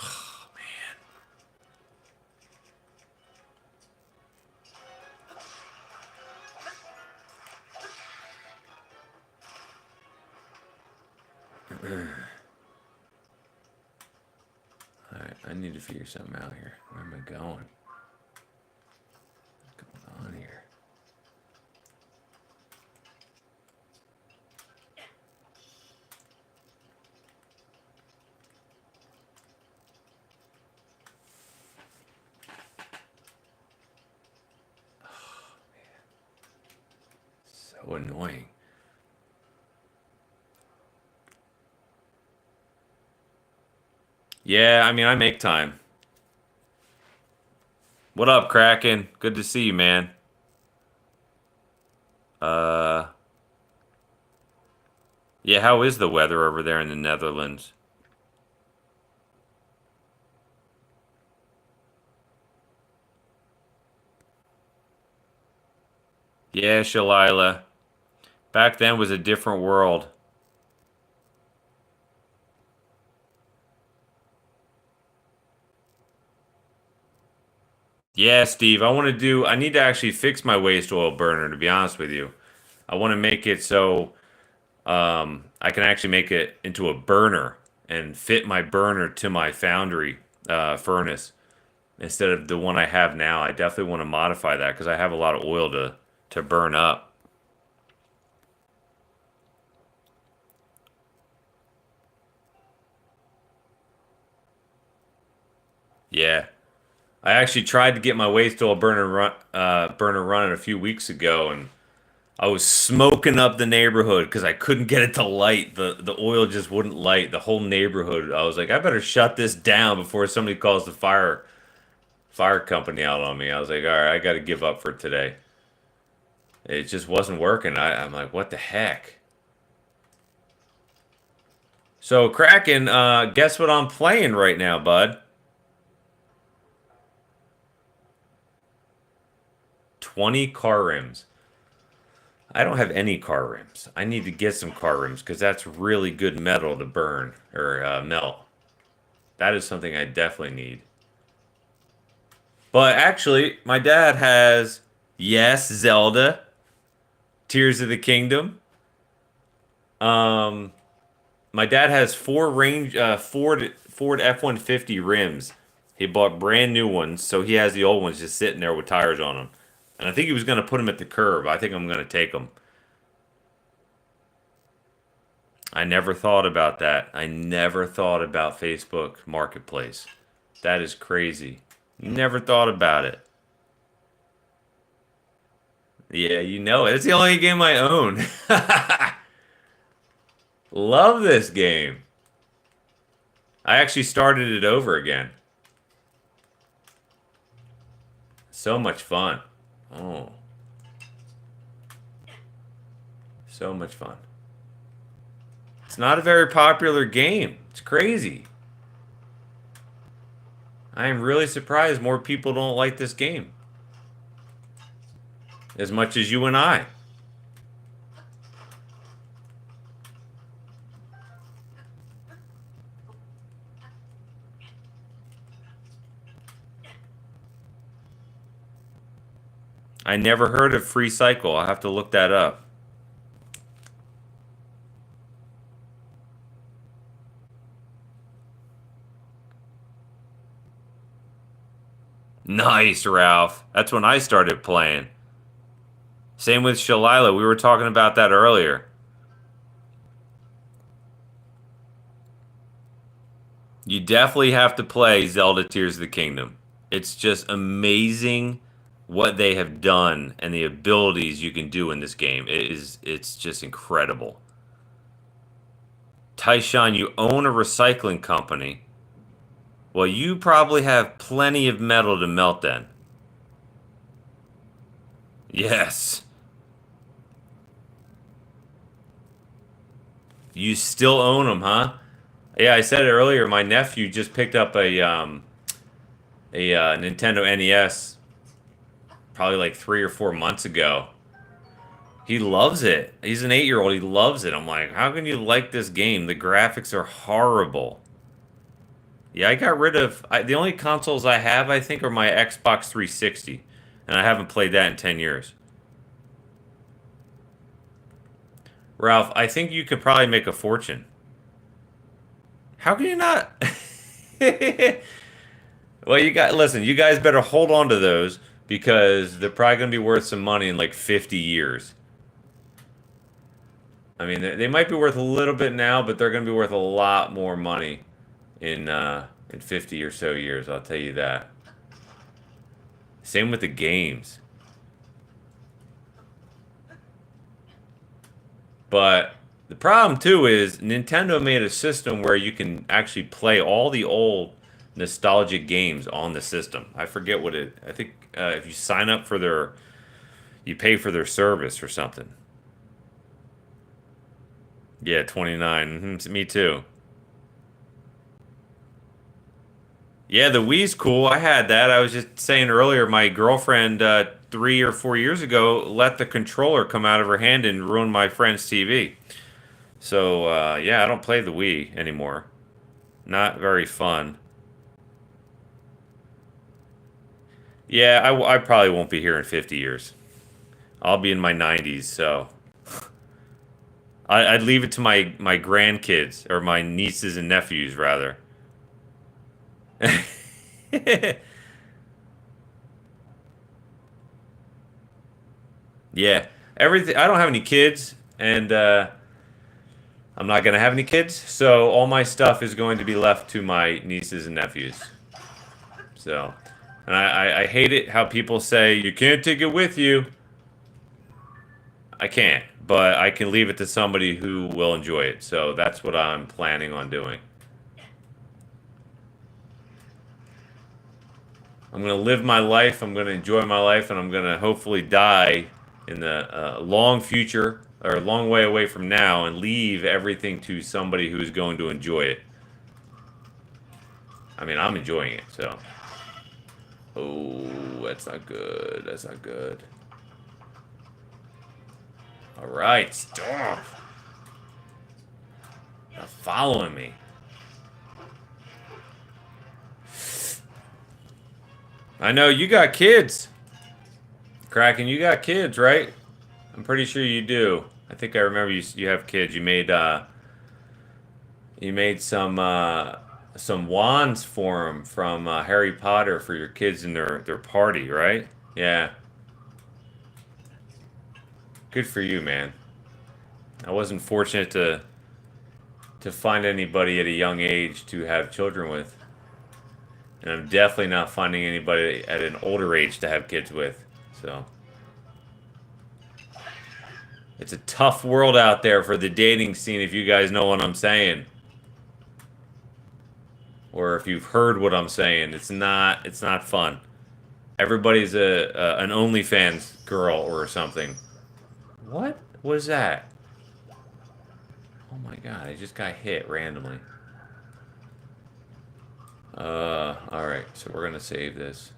S1: Oh, man. All right, I need to figure something out here. Where am I going? What's going on here? So annoying. Yeah, I mean, I make time. What up, Kraken? Good to see you, man. Uh, yeah, how is the weather over there in the Netherlands? Yeah, Shalila. Back then was a different world. Yeah, Steve, I need to actually fix my waste oil burner, to be honest with you. I want to make it so I can actually make it into a burner and fit my burner to my foundry furnace instead of the one I have now. I definitely want to modify that because I have a lot of oil to burn up. Yeah. I actually tried to get my waste oil burner running a few weeks ago, and I was smoking up the neighborhood because I couldn't get it to light. The oil just wouldn't light the whole neighborhood. I was like, I better shut this down before somebody calls the fire company out on me. I was like, all right, I got to give up for today. It just wasn't working. I'm like, what the heck? So Kraken, guess what I'm playing right now, bud? 20 car rims. I don't have any car rims. I need to get some car rims because that's really good metal to burn or melt. That is something I definitely need. But actually, my dad has, yes, Zelda, Tears of the Kingdom. Um, my dad has Ford F-150 rims. He bought brand new ones, so he has the old ones just sitting there with tires on them. And I think he was gonna put them at the curb. I think I'm gonna take them. I never thought about that. I never thought about Facebook Marketplace. That is crazy. Never thought about it. Yeah, you know it. It's the only game I own. Love this game. I actually started it over again. So much fun. Oh, so much fun. It's not a very popular game. It's crazy. I am really surprised more people don't like this game as much as you and I. I never heard of Free Cycle. I'll have to look that up. Nice, Ralph. That's when I started playing. Same with Shalila. We were talking about that earlier. You definitely have to play Zelda Tears of the Kingdom. It's just amazing what they have done and the abilities you can do in this game. It's just incredible. Tyshawn, you own a recycling company. Well, you probably have plenty of metal to melt then. Yes. You still own them, huh? Yeah, I said it earlier. My nephew just picked up a Nintendo NES probably like 3 or 4 months ago. He loves it. He's an 8-year-old. He loves it. I'm like, how can you like this game? The graphics are horrible. Yeah, I got rid of the only consoles I have, I think, are my Xbox 360, and I haven't played that in 10 years. Ralph, I think you could probably make a fortune. How can you not? Well, listen, you guys better hold on to those because they're probably going to be worth some money in like 50 years. I mean, they might be worth a little bit now, but they're going to be worth a lot more money in 50 or so years, I'll tell you that. Same with the games. But the problem too is Nintendo made a system where you can actually play all the old nostalgic games on the system. I forget what it. I think if you sign up for you pay for their service or something. Yeah, 29. Me too. Yeah, the Wii's cool. I had that. I was just saying earlier, my girlfriend 3 or 4 years ago let the controller come out of her hand and ruin my friend's TV. So yeah, I don't play the Wii anymore. Not very fun. Yeah, I probably won't be here in 50 years. I'll be in my 90s, so I'd leave it to my grandkids or my nieces and nephews rather. Yeah, everything. I don't have any kids, and I'm not gonna have any kids, so all my stuff is going to be left to my nieces and nephews. So, and I hate it how people say you can't take it with you. I can't, but I can leave it to somebody who will enjoy it. So that's what I'm planning on doing. I'm gonna live my life. I'm gonna enjoy my life, and I'm gonna hopefully die in the long future or a long way away from now, and leave everything to somebody who is going to enjoy it. I mean, I'm enjoying it, so. Oh, that's not good. That's not good. All right, stop. Not following me. I know you got kids. Kraken, you got kids, right? I'm pretty sure you do. I think I remember you have kids. You made some wands for them from Harry Potter for your kids in their party, right? Yeah. Good for you, man. I wasn't fortunate to find anybody at a young age to have children with. And I'm definitely not finding anybody at an older age to have kids with. So it's a tough world out there for the dating scene, if you guys know what I'm saying. Or if you've heard what I'm saying. It's not fun. Everybody's an OnlyFans girl or something. What was that? Oh my god, I just got hit randomly. Alright, so we're gonna save this.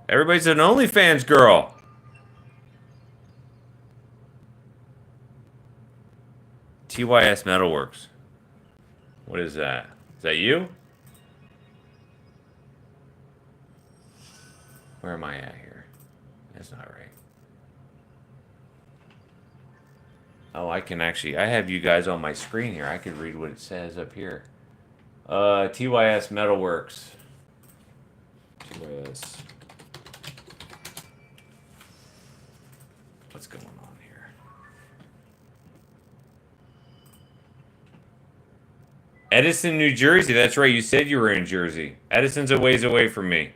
S1: Everybody's an OnlyFans girl. TYS Metalworks. What is that? Is that you? Where am I at here? That's not right. Oh, I have you guys on my screen here. I could read what it says up here. TYS Metalworks. Chris. What's going on here? Edison, New Jersey. That's right. You said you were in Jersey. Edison's a ways away from me.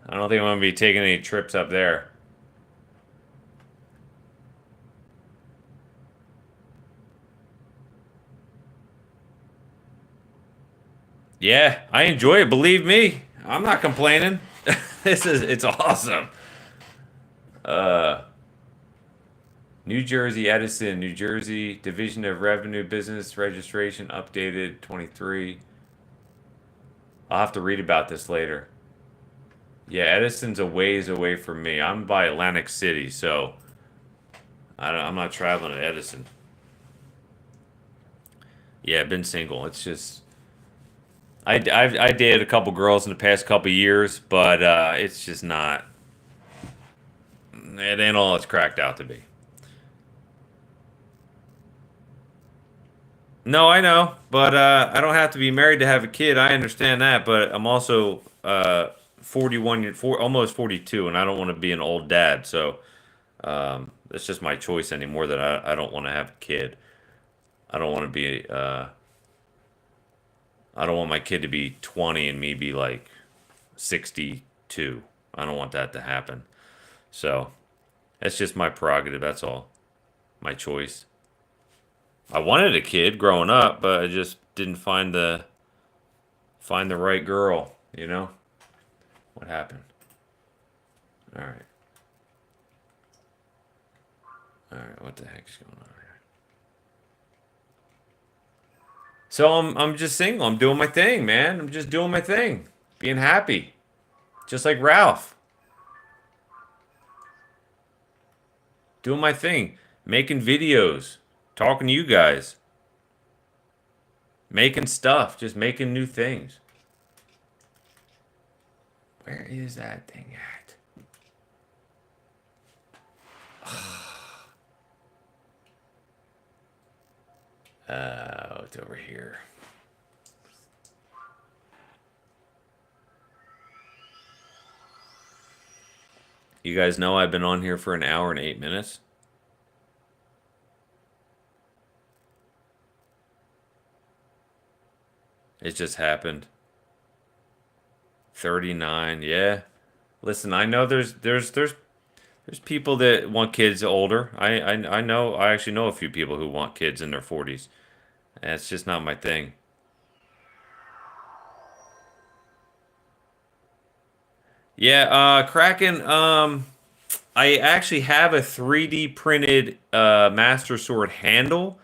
S1: I don't think I'm going to be taking any trips up there. Yeah, I enjoy it. Believe me, I'm not complaining. It's awesome. Uh, New Jersey, Edison, New Jersey, Division of Revenue Business Registration updated 23. I'll have to read about this later. Yeah, Edison's a ways away from me. I'm by Atlantic City, so I'm not traveling to Edison. Yeah, I've been single. It's just I dated a couple girls in the past couple years, but it's just not. It ain't all it's cracked out to be. No, I know, but I don't have to be married to have a kid. I understand that, but I'm also 41 almost 42, and I don't want to be an old dad. So it's just my choice anymore that I don't want to have a kid. I don't want to be I don't want my kid to be 20 and me be like 62. I don't want that to happen. So that's just my prerogative. That's all. My choice. I wanted a kid growing up, but I just didn't find the right girl, you know? What happened? All right. All right, what the heck's going on here? So I'm just single. I'm doing my thing, man. I'm just doing my thing. Being happy. Just like Ralph. Doing my thing. Making videos. Talking to you guys. Making stuff. Just making new things. Where is that thing at? It's over here. You guys know I've been on here for an hour and 8 minutes. It just happened. 39, yeah. Listen, I know there's people that want kids older. I know I actually know a few people who want kids in their 40s. And it's just not my thing. Yeah, Kraken, I actually have a 3D printed Master Sword handle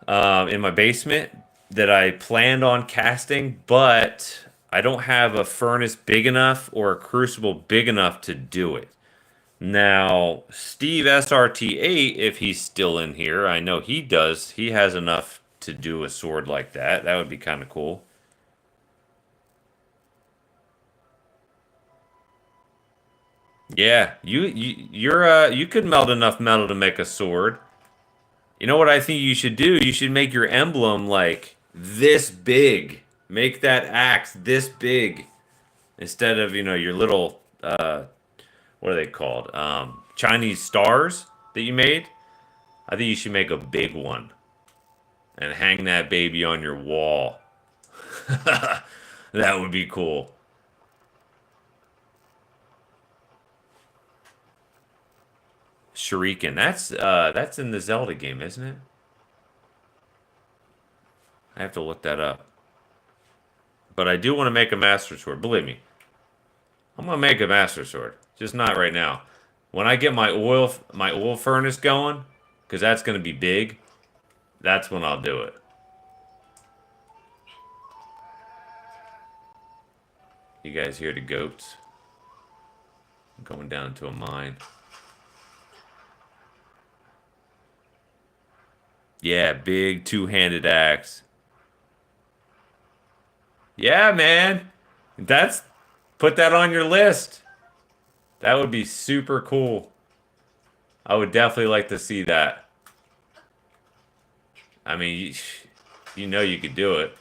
S1: in my basement that I planned on casting, but I don't have a furnace big enough or a crucible big enough to do it. Now, Steve SRT8, if he's still in here, I know he does. He has enough to do a sword like that. That would be kind of cool. Yeah, you could melt enough metal to make a sword. You know what I think you should do? You should make your emblem like this big. Make that axe this big instead of, your little what are they called? Chinese stars that you made. I think you should make a big one and hang that baby on your wall. That would be cool. Shuriken. That's in the Zelda game, isn't it? I have to look that up. But I do want to make a Master Sword. Believe me, I'm gonna make a Master Sword. Just not right now. When I get my oil furnace going, because that's gonna be big, that's when I'll do it. You guys hear the goats? I'm going down into a mine. Yeah, big two-handed axe. Yeah, man. That's Put that on your list. That would be super cool. I would definitely like to see that. I mean, you know you could do it.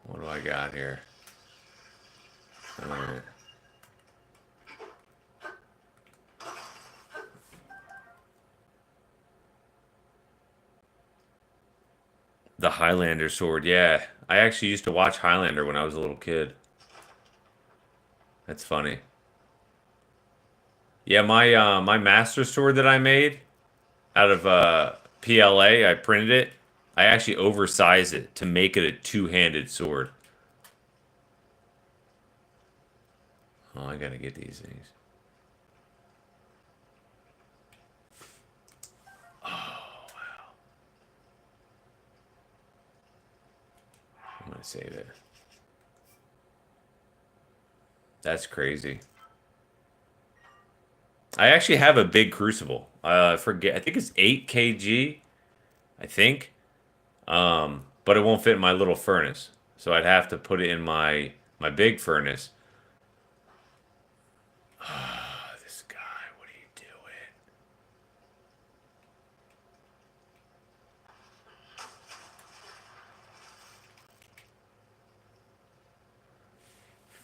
S1: What do I got here? All right. The Highlander sword, yeah. I actually used to watch Highlander when I was a little kid. That's funny. Yeah, my master sword that I made out of PLA, I printed it. I actually oversized it to make it a two-handed sword. Oh, I gotta get these things. Oh, wow. I'm gonna save it. That's crazy. I actually have a big crucible. I forget. I think it's 8 kg. I think. But it won't fit in my little furnace, so I'd have to put it in my big furnace. This guy, what are you doing?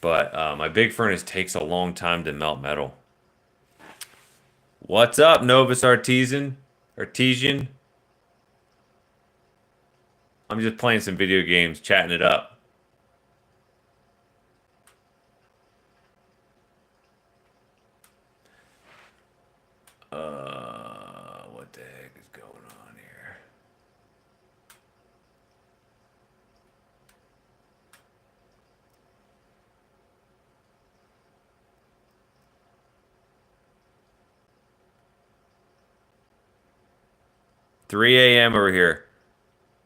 S1: But my big furnace takes a long time to melt metal. What's up, Novus Artisan? Artesian? I'm just playing some video games, chatting it up. What the heck is going on here? Three a.m. over here.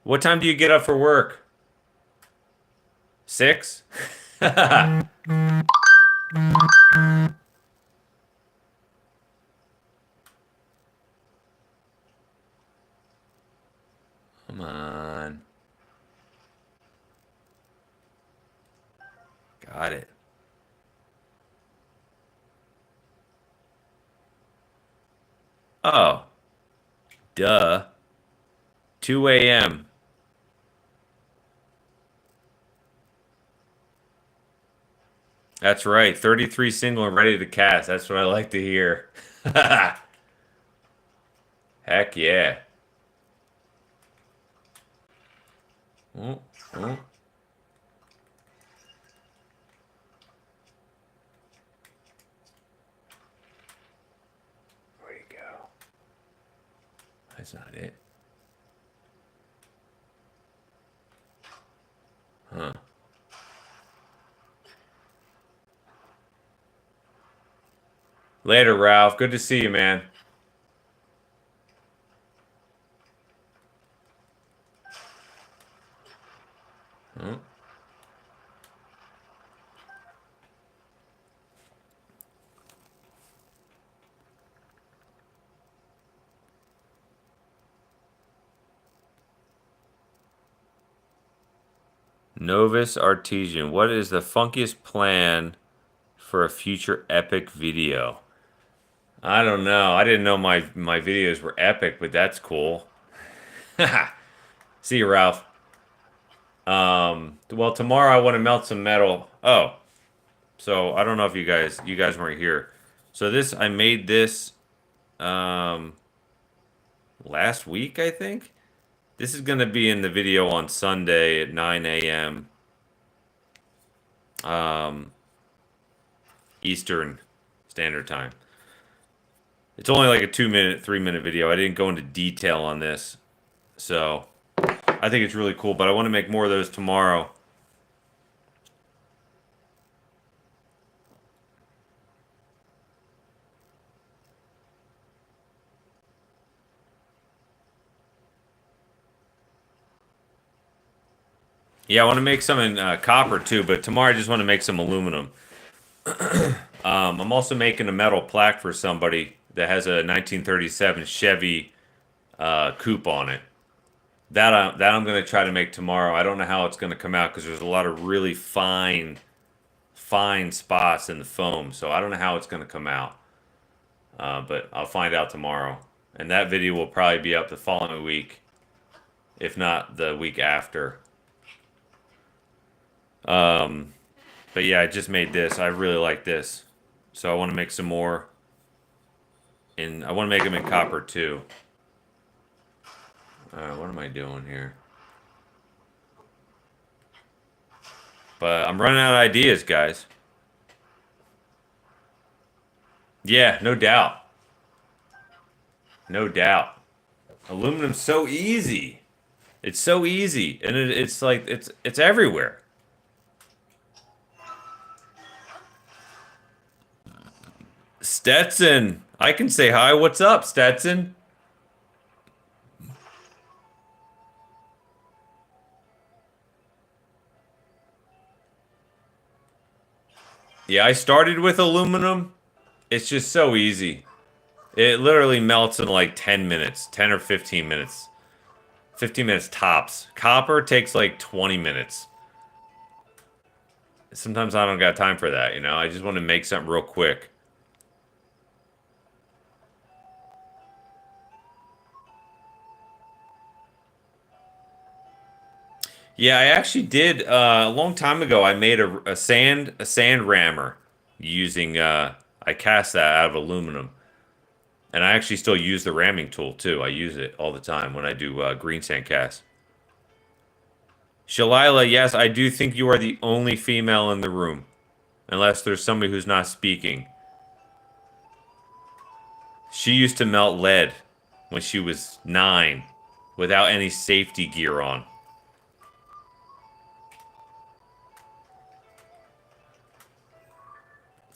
S1: What time do you get up for work? 6? Come on. Got it. Oh, duh. 2 a.m. That's right. 33 single and ready to cast. That's what I like to hear. Heck yeah. Oh, oh. Where'd he go? That's not it. Huh. Later, Ralph. Good to see you, man. Oh. Novus Artesian. What is the funkiest plan for a future epic video? I don't know. I didn't know my videos were epic, but that's cool. See you, Ralph. Well, tomorrow I want to melt some metal. Oh, so I don't know if you guys weren't here. So this I made this um last week, I think. This is gonna be in the video on Sunday at 9 a.m. Eastern Standard Time. It's only like a 2-minute, 3-minute video. I didn't go into detail on this, so I think it's really cool. But I want to make more of those tomorrow. Yeah, I want to make some in copper too, but tomorrow I just want to make some aluminum. I'm also making a metal plaque for somebody that has a 1937 Chevy coupe on it. That I'm gonna try to make tomorrow. I don't know how it's gonna come out because there's a lot of really fine spots in the foam, so I don't know how it's gonna come out. But I'll find out tomorrow, and that video will probably be up the following week, if not the week after. Um, but yeah, I just made this. I really like this. So I want to make some more. And I want to make them in copper too. What am I doing here? But I'm running out of ideas, guys. Yeah, no doubt. No doubt. Aluminum's so easy. It's so easy, and it's like it's everywhere. Stetson, I can say hi. What's up, Stetson? Yeah, I started with aluminum. It's just so easy. It literally melts in like 10 minutes, 10 or 15 minutes. 15 minutes tops. Copper takes like 20 minutes. Sometimes I don't got time for that, you know? I just want to make something real quick. Yeah, I actually did a long time ago. I made a sand rammer using I cast that out of aluminum, and I actually still use the ramming tool too. I use it all the time when I do green sand casts. Shalila, yes, I do think you are the only female in the room, unless there's somebody who's not speaking. She used to melt lead when she was 9 without any safety gear on.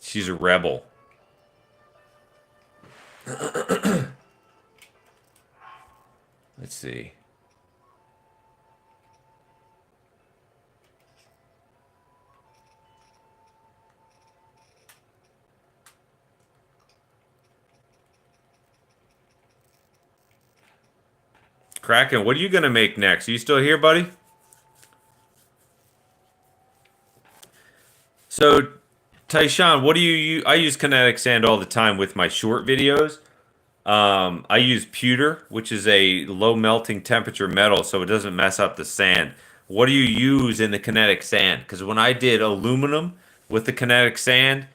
S1: She's a rebel. Let's see. Kraken, what are you going to make next? Are you still here, buddy? So, Tyshawn, what do you use? I use kinetic sand all the time with my short videos. I use pewter, which is a low melting temperature metal, so it doesn't mess up the sand. What do you use in the kinetic sand? Because when I did aluminum with the kinetic sand,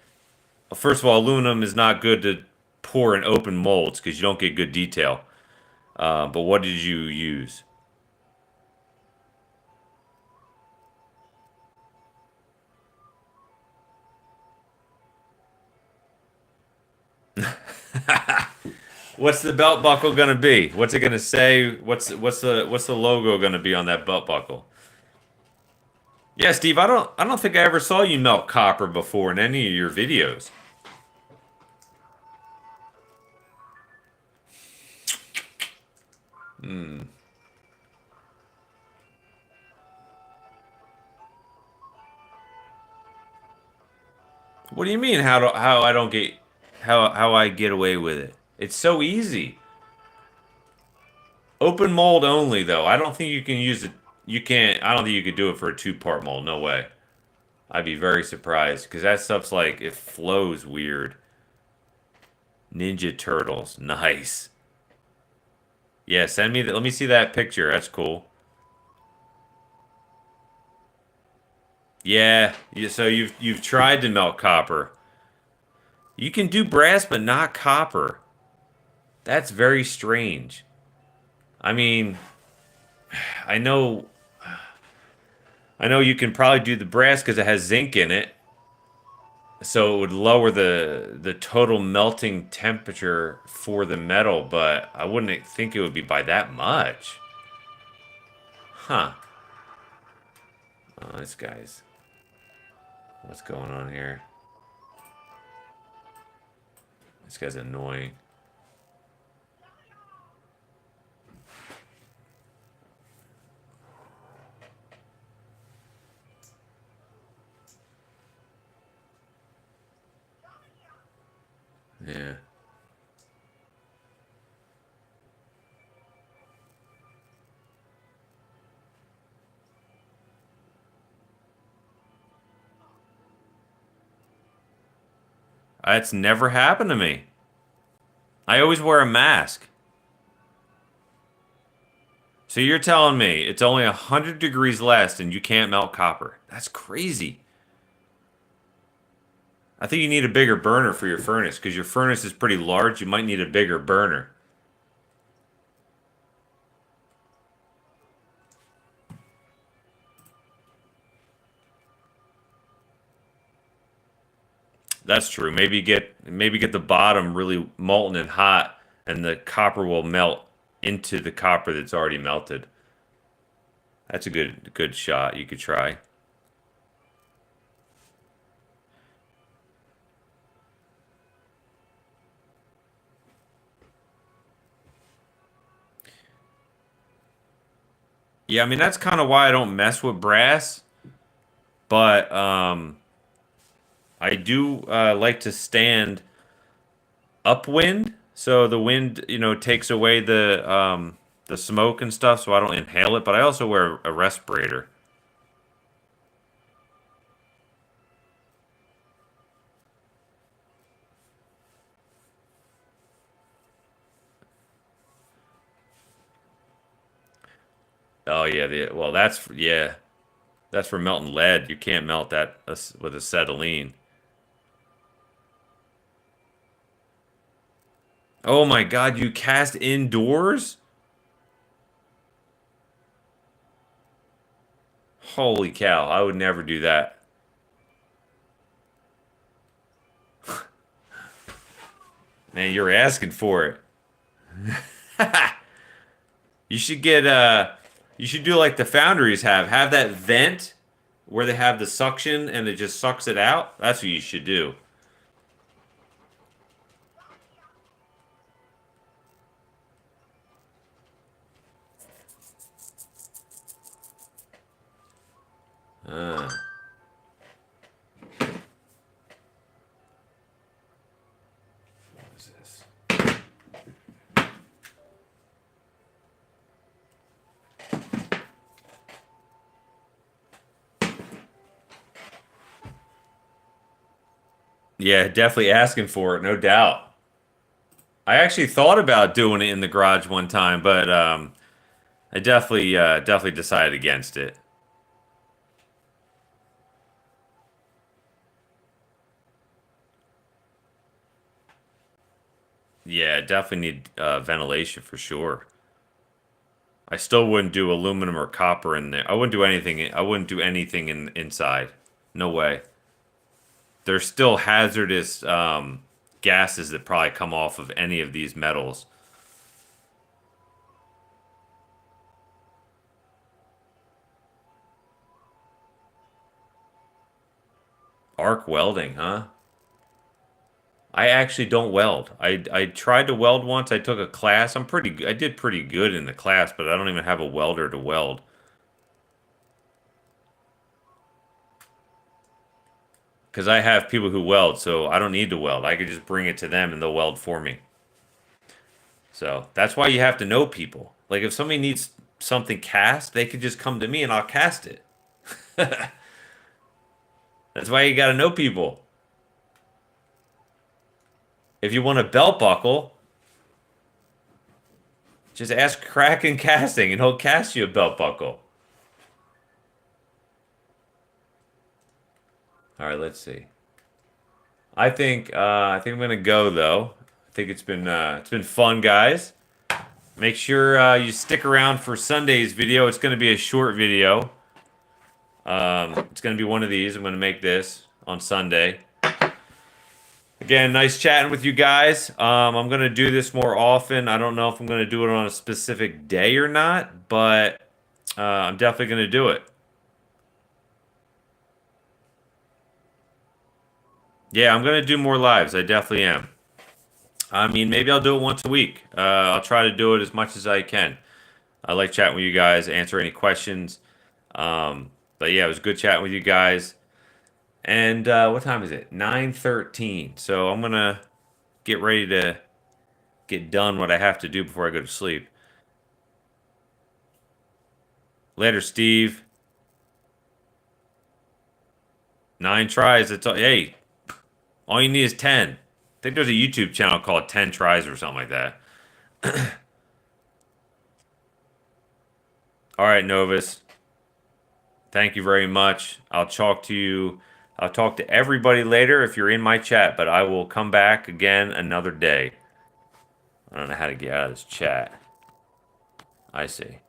S1: first of all, aluminum is not good to pour in open molds because you don't get good detail. But what did you use? What's the belt buckle gonna be? What's it gonna say? What's the logo gonna be on that belt buckle? Yeah, Steve, I don't think I ever saw you melt copper before in any of your videos. Hmm. What do you mean how I don't get how I get away with it? It's so easy. Open mold only though. I don't think you can use it. You can't. I don't think you could do it for a two-part mold. No way. I'd be very surprised because that stuff's like it flows weird. Ninja Turtles, nice. Yeah, send me that. Let me see that picture. That's cool. Yeah, so you've tried to melt copper. You can do brass, but not copper. That's very strange. I mean, I know, I know you can probably do the brass because it has zinc in it, so it would lower the total melting temperature for the metal. But I wouldn't think it would be by that much. Huh? Oh, this guy's. What's going on here? This guy's annoying. Yeah. That's never happened to me. I always wear a mask. So you're telling me it's only 100 degrees less and you can't melt copper? That's crazy. I think you need a bigger burner for your furnace because your furnace is pretty large. You might need a bigger burner. That's true. Maybe get the bottom really molten and hot, and the copper will melt into the copper that's already melted. That's a good shot you could try. Yeah, I mean that's kind of why I don't mess with brass, but I do like to stand upwind, so the wind, takes away the smoke and stuff, so I don't inhale it. But I also wear a respirator. Oh yeah, well that's for melting lead. You can't melt that with acetylene. Oh my God, you cast indoors? Holy cow, I would never do that. Man, you're asking for it. You should get you should do like the foundries have. Have that vent where they have the suction and it just sucks it out. That's what you should do. Uh, what is this? Yeah, definitely asking for it, no doubt. I actually thought about doing it in the garage one time, but I definitely decided against it. Yeah, definitely need ventilation for sure. I still wouldn't do aluminum or copper in there. I wouldn't do anything. I wouldn't do anything inside. No way. There's still hazardous gases that probably come off of any of these metals. Arc welding, huh? I actually don't weld. I tried to weld once. I took a class. I did pretty good in the class, but I don't even have a welder to weld. Because I have people who weld, so I don't need to weld. I could just bring it to them and they'll weld for me. So that's why you have to know people. Like if somebody needs something cast, they could just come to me and I'll cast it. That's why you got to know people. If you want a belt buckle, just ask Kraken Casting and he'll cast you a belt buckle. All right, let's see. I think I'm gonna go though. I think it's been fun, guys. Make sure you stick around for Sunday's video. It's gonna be a short video. It's gonna be one of these. I'm gonna make this on Sunday. Again, nice chatting with you guys. I'm gonna do this more often. I don't know if I'm gonna do it on a specific day or not, but I'm definitely gonna do it. Yeah, I'm gonna do more lives. I definitely am. I mean, maybe I'll do it once a week. I'll try to do it as much as I can. I like chatting with you guys, answer any questions. But yeah, it was good chatting with you guys. And what time is it? 9:13. So I'm gonna get ready to get done what I have to do before I go to sleep. Later, Steve. 9 tries. That's all. Hey, all you need is 10. I think there's a YouTube channel called 10 Tries or something like that. All right, Novus. Thank you very much. I'll talk to you. I'll talk to everybody later if you're in my chat, but I will come back again another day. I don't know how to get out of this chat. I see.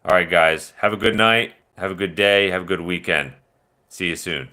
S1: All right, guys. Have a good night. Have a good day. Have a good weekend. See you soon.